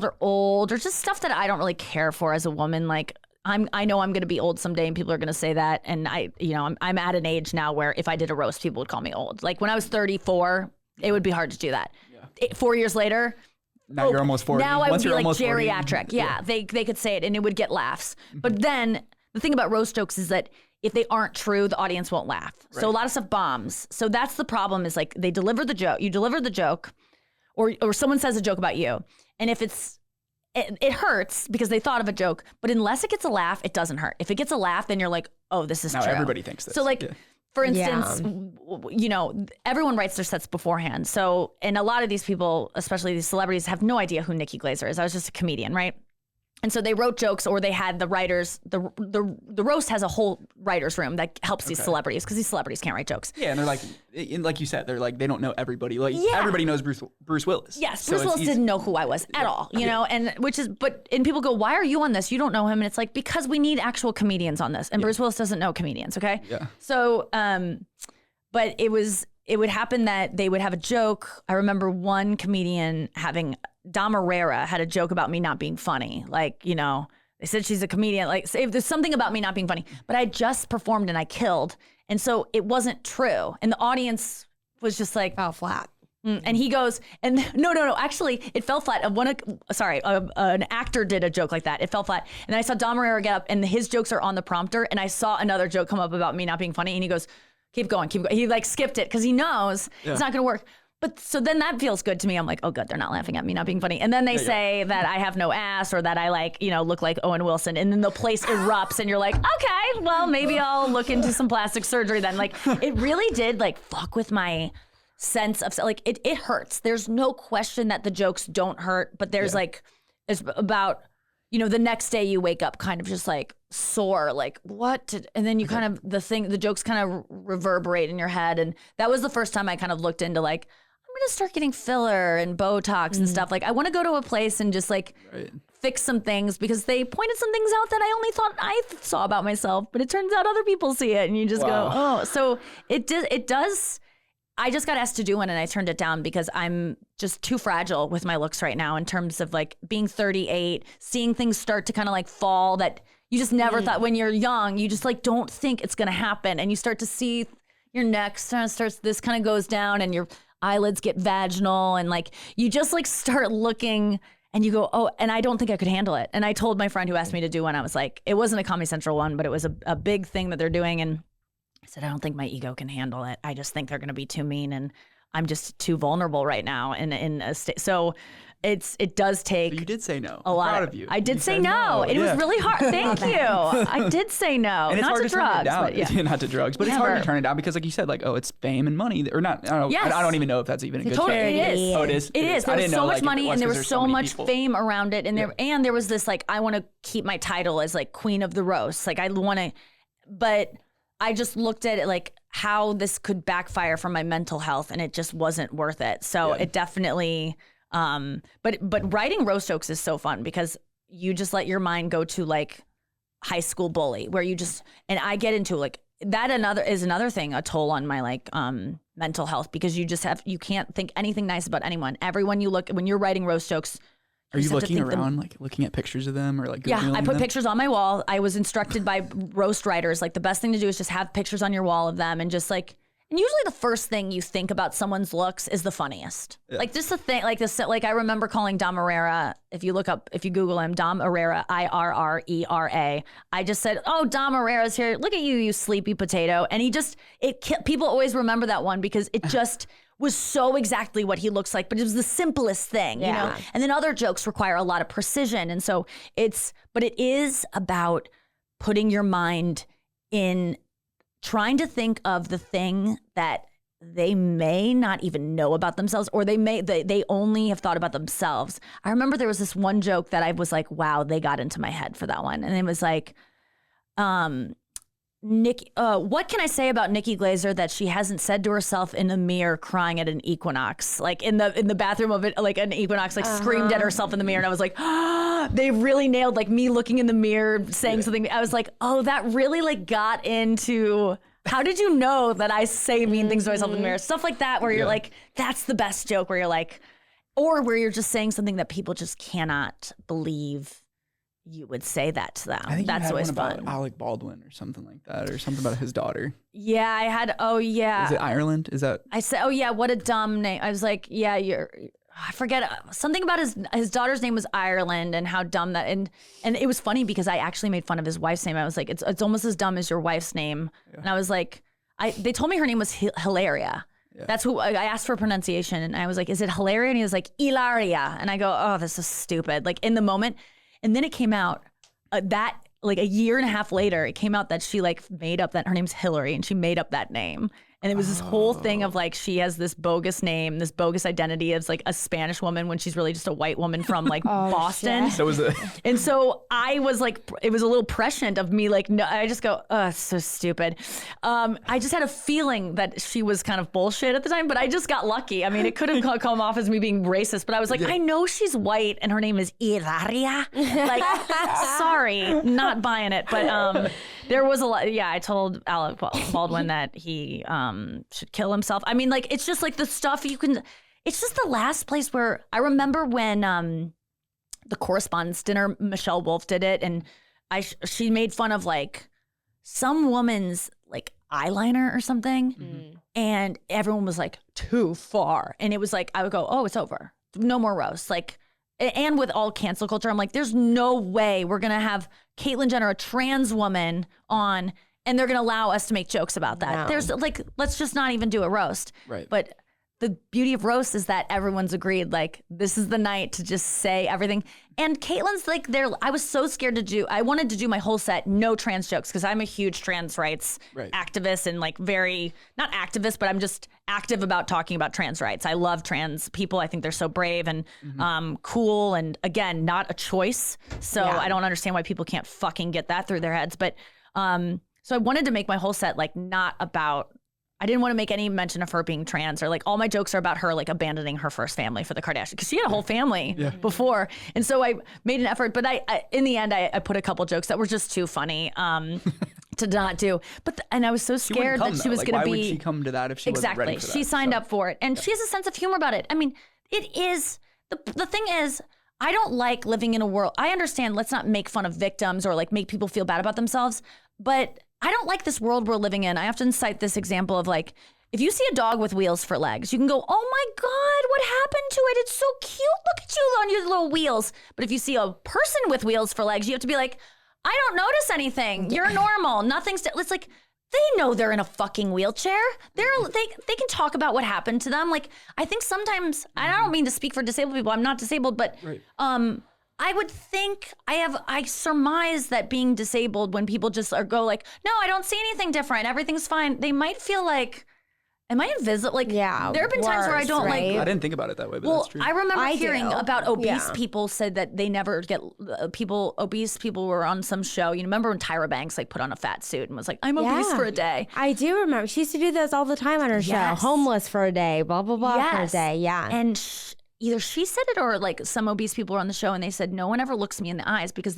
her old or just stuff that I don't really care for as a woman. Like I know I'm going to be old someday, and people are going to say that, and I'm at an age now where if I did a roast, people would call me old. Like when I was 34, it would be hard to do that. 4 years later. Now you're almost 40. Now I would Once be you're like almost 40, geriatric. Yeah, they could say it and it would get laughs. But then the thing about roast jokes is that if they aren't true, the audience won't laugh. So a lot of stuff bombs. So that's the problem is like they deliver the joke. You deliver the joke or someone says a joke about you. And if it hurts because they thought of a joke, but unless it gets a laugh, it doesn't hurt. If it gets a laugh, then you're like, oh, this is Now true. everybody thinks this. So like, Yeah. for instance, everyone writes their sets beforehand. So, and a lot of these people, especially these celebrities, have no idea who Nikki Glaser is. I was just a comedian, right? And so they wrote jokes, or they had the writers. The roast has a whole writers room that helps these celebrities because these celebrities can't write jokes. Yeah, and they're like you said, they're like they don't know everybody. Like everybody knows Bruce Willis. Yes, So Bruce it's Willis easy. didn't know who I was at all, you know, and people go, why are you on this? You don't know him. And it's like, because we need actual comedians on this. And Bruce Willis doesn't know comedians, okay? Yeah. So, but it would happen that they would have a joke. I remember one comedian Dom Herrera had a joke about me not being funny. Like, they said she's a comedian. Like, if there's something about me not being funny, but I just performed and I killed. And so it wasn't true. And the audience was just like, Fell flat. and he goes, and no, actually, it fell flat. An actor did a joke like that. It fell flat. And then I saw Dom Herrera get up, and his jokes are on the prompter. And I saw another joke come up about me not being funny. And he goes, keep going. He like skipped it because he knows it's not going to work. But so then that feels good to me. I'm like, oh, good. They're not laughing at me not being funny. And then they say that I have no ass or that I look like Owen Wilson. And then the place erupts and you're like, okay, well, maybe I'll look into some plastic surgery then. Like it really did fuck with my sense of it hurts. There's no question that the jokes don't hurt, but there's It's about, the next day you wake up kind of just like sore, like and then you kind of, the jokes kind of reverberate in your head. And that was the first time I kind of looked into like, I'm going to start getting filler and Botox and stuff. Like I want to go to a place and just like fix some things because they pointed some things out that I only thought I saw about myself, but it turns out other people see it and you just go, oh, so it does. I just got asked to do one and I turned it down because I'm just too fragile with my looks right now in terms of like being 38, seeing things start to kind of like fall that you just never thought when you're young, you just like don't think it's going to happen. And you start to see your neck this kind of goes down and your eyelids get vaginal and like you just like start looking and you go, oh, and I don't think I could handle it. And I told my friend who asked me to do one, I was like, it wasn't a Comedy Central one, but it was a big thing that they're doing. And I said, I don't think my ego can handle it. I just think they're going to be too mean and I'm just too vulnerable right now in a state. So it does take. But you did say no. A lot. I'm proud of you. I did say no. It was really hard. Thank you. I did say no. And it's not hard to to turn it drugs. down. But yeah. Not to drugs, but it's hard to turn it down because, like you said, like it's fame and money, or not. I don't know. Yes. I don't even know if that's even a good Totally, thing. it is. Oh, it is. It is. I There was didn't so know, much like, if money it was and there 'cause was there's so many much people. fame around it, and there was this like I want to keep my title as like queen of the roast. Like I want to, but I just looked at it like how this could backfire for my mental health, and it just wasn't worth it. So it definitely. But writing roast jokes is so fun because you just let your mind go to like high school bully where you just, and I get into like that another thing, a toll on my like mental health because you can't think anything nice about anyone. Everyone you look, when you're writing roast jokes, Are you just have to looking think around, like looking at pictures of them or like yeah, Googling I put them? pictures on my wall. I was instructed by roast writers, like the best thing to do is just have pictures on your wall of them and just like, and usually the first thing you think about someone's looks is the funniest. Yeah. Like just the thing, like this, like I remember calling Dom Herrera, if you Google him, Dom Herrera, Irrera. I just said, oh, Dom Herrera's here. Look at you, you sleepy potato. And people always remember that one because it just was so exactly what he looks like, but it was the simplest thing, you know? And then other jokes require a lot of precision. And so but it is about putting your mind in trying to think of the thing that they may not even know about themselves, or they only have thought about themselves. I remember there was this one joke that I was like, wow, they got into my head for that one. And it was like, what can I say about Nikki Glaser that she hasn't said to herself in the mirror crying at an equinox, like in the bathroom of it, like an equinox, like screamed at herself in the mirror. And I was like, they really nailed like me looking in the mirror, saying something. I was like, oh, that really like got into, how did you know that I say mean things to myself in the mirror? Stuff like that, where you're like, that's the best joke, where you're like, or where you're just saying something that people just cannot believe you would say that to them. I think that's you had always one fun. about Alec Baldwin or something like that, or something about his daughter. Yeah, I had. Oh yeah. Is it Ireland? Is that? I said, oh yeah, what a dumb name. I was like, yeah, I forget something about his daughter's name was Ireland and how dumb that. And it was funny because I actually made fun of his wife's name. I was like, it's almost as dumb as your wife's name. Yeah. And I was like, they told me her name was Hilaria. Yeah. That's who I asked for pronunciation, and I was like, is it Hilaria? And he was like, Ilaria. And I go, oh, this is stupid. Like in the moment. And then it came out that like a year and a half later, it came out that she like made up that her name's Hillary and she made up that name. And it was this whole thing of like, she has this bogus name, this bogus identity as like a Spanish woman when she's really just a white woman from like Boston. So was it? And so I was like, it was a little prescient of me. Like, no, I just go, oh, it's so stupid. I just had a feeling that she was kind of bullshit at the time, but I just got lucky. I mean, it could have come off as me being racist, but I was like, I know she's white and her name is Ilaria. Like, sorry, not buying it. But there was a lot. Yeah, I told Alec Baldwin that he should kill himself. I mean, like, it's just like the stuff you can, it's just the last place where I remember when the Correspondents' Dinner, Michelle Wolf did it, and she made fun of like some woman's like eyeliner or something, and everyone was like, too far. And it was like, I would go, oh, it's over. No more roast. Like, and with all cancel culture, I'm like, there's no way we're going to have Caitlyn Jenner, a trans woman, on, and they're going to allow us to make jokes about that. No. There's like, let's just not even do a roast. Right. But the beauty of roast is that everyone's agreed, like, this is the night to just say everything. And Caitlin's like, I was so scared I wanted to do my whole set, no trans jokes, because I'm a huge trans rights activist and like not activist, but I'm just active about talking about trans rights. I love trans people. I think they're so brave and cool. And again, not a choice. So I don't understand why people can't fucking get that through their heads. But so I wanted to make my whole set like not about, I didn't want to make any mention of her being trans, or like all my jokes are about her like abandoning her first family for the Kardashians, because she had a whole family before. And so I made an effort, but I in the end, I put a couple jokes that were just too funny to not do. And I was so scared that she was going to be. Why would she come to that if she wasn't ready for that? She signed up for it. And she has a sense of humor about it. I mean, it is, the thing is, I don't like living in a world. I understand, let's not make fun of victims or like make people feel bad about themselves, but I don't like this world we're living in. I often cite this example of like, if you see a dog with wheels for legs, you can go, oh my God, what happened to it? It's so cute. Look at you on your little wheels. But if you see a person with wheels for legs, you have to be like, I don't notice anything. You're normal. Nothing's, it's like, they know they're in a fucking wheelchair. They can talk about what happened to them. Like, I think sometimes, I don't mean to speak for disabled people. I'm not disabled, but I would think, I surmise that being disabled, when people just go like, no, I don't see anything different, everything's fine, they might feel like, am I invisible? Like, there have been times where I don't like. I didn't think about it that way, but that's true. I remember hearing about obese people said that they never get obese people were on some show. You remember when Tyra Banks like put on a fat suit and was like, I'm obese for a day. I do remember. She used to do those all the time on her show. Homeless for a day, blah, blah, blah for a day. Yeah. And either she said it or like some obese people were on the show and they said, no one ever looks me in the eyes because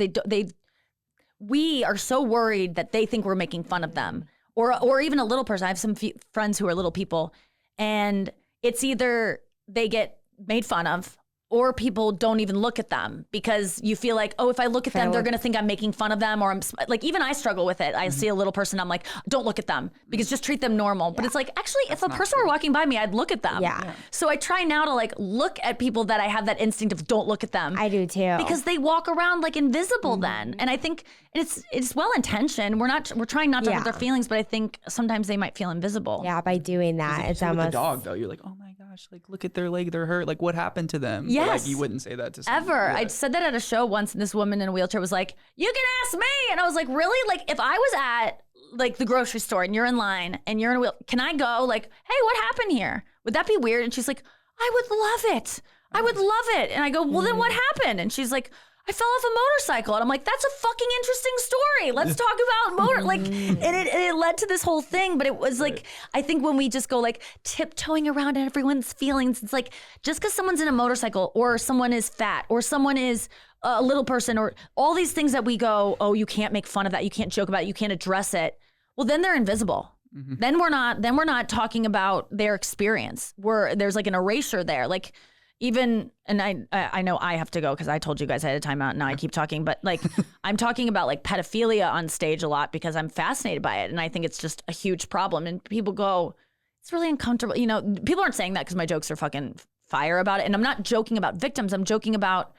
we are so worried that they think we're making fun of them. Or even a little person. I have some friends who are little people, and it's either they get made fun of or people don't even look at them because you feel like, oh, if I look at them, they're going to think I'm making fun of them, or I'm like, even I struggle with it. I see a little person, I'm like, don't look at them because just treat them normal. But it's like, actually, if a person were walking by me, I'd look at them. So I try now to like look at people that I have that instinct of don't look at them. I do too. Because they walk around like invisible then. And I think it's well intentioned. We're trying not to hurt their feelings, but I think sometimes they might feel invisible. Yeah, by doing that, it's almost. With the dog though, you're like, oh my gosh, like look at their leg, they're hurt. Like what happened to them? Yes. But, like, you wouldn't say that to someone. Ever. I said that at a show once, and this woman in a wheelchair was like, you can ask me. And I was like, really? Like if I was at like the grocery store and you're in line and you're in a wheel, can I go like, hey, what happened here? Would that be weird? And she's like, I would love it. I would love it. And I go, well, then what happened? And she's like, I fell off a motorcycle. And I'm like, that's a fucking interesting story. Let's talk about and it led to this whole thing. But it was like, I think when we just go like tiptoeing around everyone's feelings, it's like, just because someone's in a motorcycle or someone is fat or someone is a little person or all these things that we go, oh, you can't make fun of that. You can't joke about it. You can't address it. Well, then they're invisible. Then we're not talking about their experience. There's like an erasure there. Like, even, and I know I have to go because I told you guys I had a timeout and now I keep talking, but like I'm talking about like pedophilia on stage a lot because I'm fascinated by it and I think it's just a huge problem. And people go, it's really uncomfortable. You know, people aren't saying that because my jokes are fucking fire about it. And I'm not joking about victims. I'm joking about,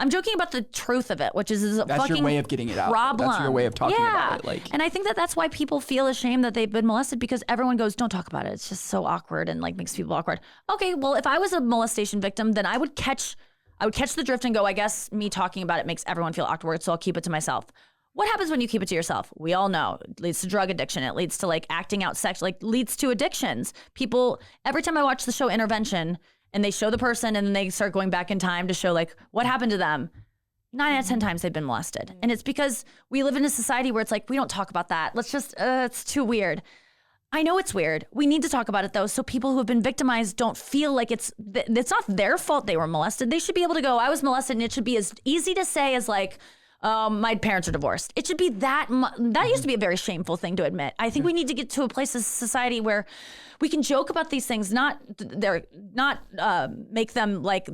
I'm joking about the truth of it, which is a that's fucking your way of getting it out. problem. That's your way of talking about it. Like, and I think that's why people feel ashamed that they've been molested because everyone goes, don't talk about it. It's just so awkward and like makes people awkward. Okay, well, if I was a molestation victim, then I would catch the drift and go, I guess me talking about it makes everyone feel awkward, so I'll keep it to myself. What happens when you keep it to yourself? We all know it leads to drug addiction. It leads to like acting out sex, like leads to addictions. People, every time I watch the show Intervention and they show the person and then they start going back in time to show like what happened to them, 9 out of 10 times they've been molested. And it's because we live in a society where it's like, we don't talk about that. Let's just, it's too weird. I know it's weird. We need to talk about it though. So people who have been victimized don't feel like it's not their fault they were molested. They should be able to go, I was molested, and it should be as easy to say as like, my parents are divorced. It should be that used to be a very shameful thing to admit. I think we need to get to a place as a society where we can joke about these things, not make them like,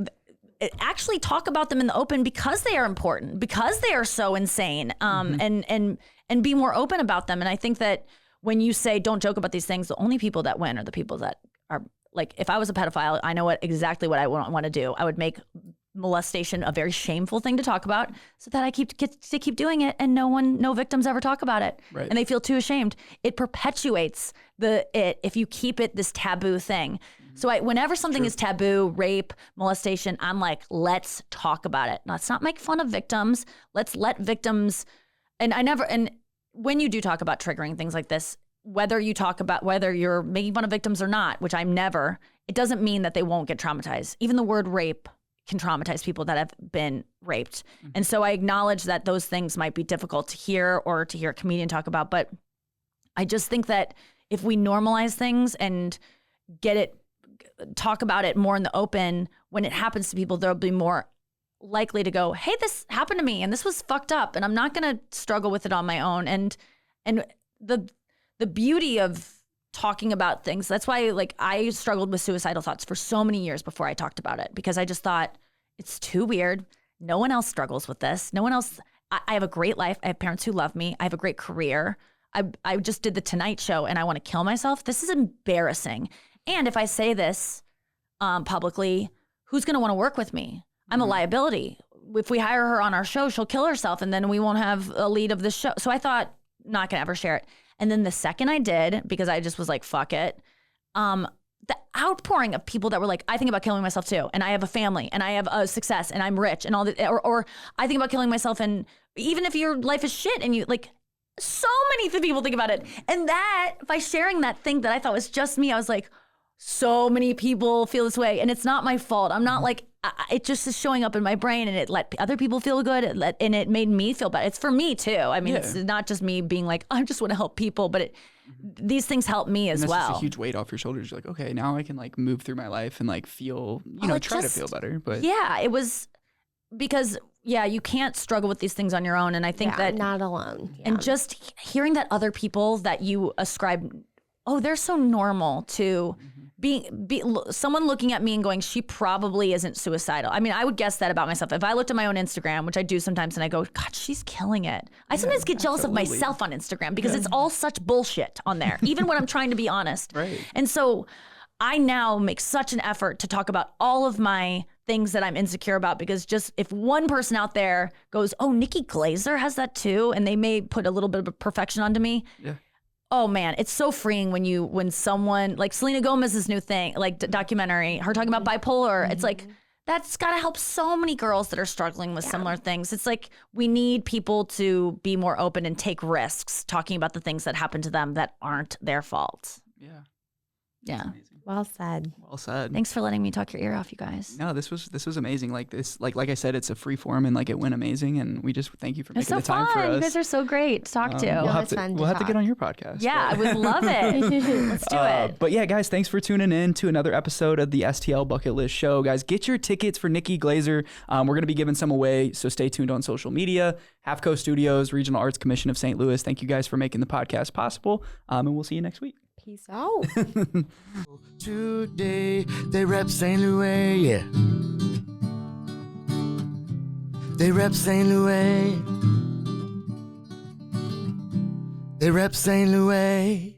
actually talk about them in the open because they are important, because they are so insane, and be more open about them. And I think that when you say don't joke about these things, the only people that win are the people that are like, if I was a pedophile, I know exactly what I want to do. I would make molestation a very shameful thing to talk about, so that I get to keep doing it, and no victims ever talk about it, Right. and they feel too ashamed. It perpetuates if you keep it this taboo thing. So whenever something is taboo, rape, molestation, I'm like, let's talk about it. Let's not make fun of victims. Let's let victims. And when you do talk about triggering things like this, whether you're making fun of victims or not, which I'm never, it doesn't mean that they won't get traumatized. Even the word rape can traumatize people that have been raped. And so I acknowledge that those things might be difficult to hear or to hear a comedian talk about. But I just think that if we normalize things and talk about it more in the open, when it happens to people, they'll be more likely to go, hey, this happened to me and this was fucked up and I'm not going to struggle with it on my own. And the beauty of talking about things, that's why like I struggled with suicidal thoughts for so many years before I talked about it, because I just thought it's too weird. No one else struggles with this. No one else. I have a great life. I have parents who love me. I have a great career. I just did the Tonight Show and I want to kill myself. This is embarrassing. And if I say this publicly, who's going to want to work with me? I'm a liability. If we hire her on our show, she'll kill herself and then we won't have a lead of the show. So I thought, not going to ever share it. And then the second I did, because I just was like, fuck it, the outpouring of people that were like, I think about killing myself too. And I have a family and I have a success and I'm rich and all that. Or I think about killing myself. And even if your life is shit and you like, so many people think about it. And that, by sharing that thing that I thought was just me, I was like, so many people feel this way. And it's not my fault. I'm not like, it just is showing up in my brain and it let other people feel good. And it made me feel bad. It's for me too. I mean, It's not just me being like, I just want to help people, but these things help me as and that's well. Just a huge weight off your shoulders. You're like, okay, now I can like move through my life and like feel, try to feel better. But yeah, it was because you can't struggle with these things on your own. And I think that not alone. Yeah. and just hearing that other people that you ascribe, they're so normal to someone looking at me and going, she probably isn't suicidal. I mean, I would guess that about myself. If I looked at my own Instagram, which I do sometimes, and I go, God, she's killing it. I sometimes get jealous of myself on Instagram because it's all such bullshit on there, even when I'm trying to be honest. Right. And so I now make such an effort to talk about all of my things that I'm insecure about, because just if one person out there goes, oh, Nikki Glaser has that too, and they may put a little bit of perfection onto me. Yeah. Oh man, it's so freeing when someone like Selena Gomez's new thing, like documentary, her talking about bipolar. It's like, that's got to help so many girls that are struggling with similar things. It's like, we need people to be more open and take risks talking about the things that happen to them that aren't their fault. Yeah. Yeah. Well said. Well said. Thanks for letting me talk your ear off, you guys. No, this was amazing. Like like I said, it's a free form and like it went amazing. And we just thank you for It's making so the time fun. for us. You guys are so great to talk to. We'll have to get on your podcast. Yeah, I would love it. Let's do it. But yeah, guys, thanks for tuning in to another episode of the STL Bucket List Show. Guys, get your tickets for Nikki Glaser. We're going to be giving some away, so stay tuned on social media. Half Coast Studios, Regional Arts Commission of St. Louis. Thank you guys for making the podcast possible. And we'll see you next week. Peace out. Today they rep St. Louis, yeah. They rep St. Louis. They rep St. Louis.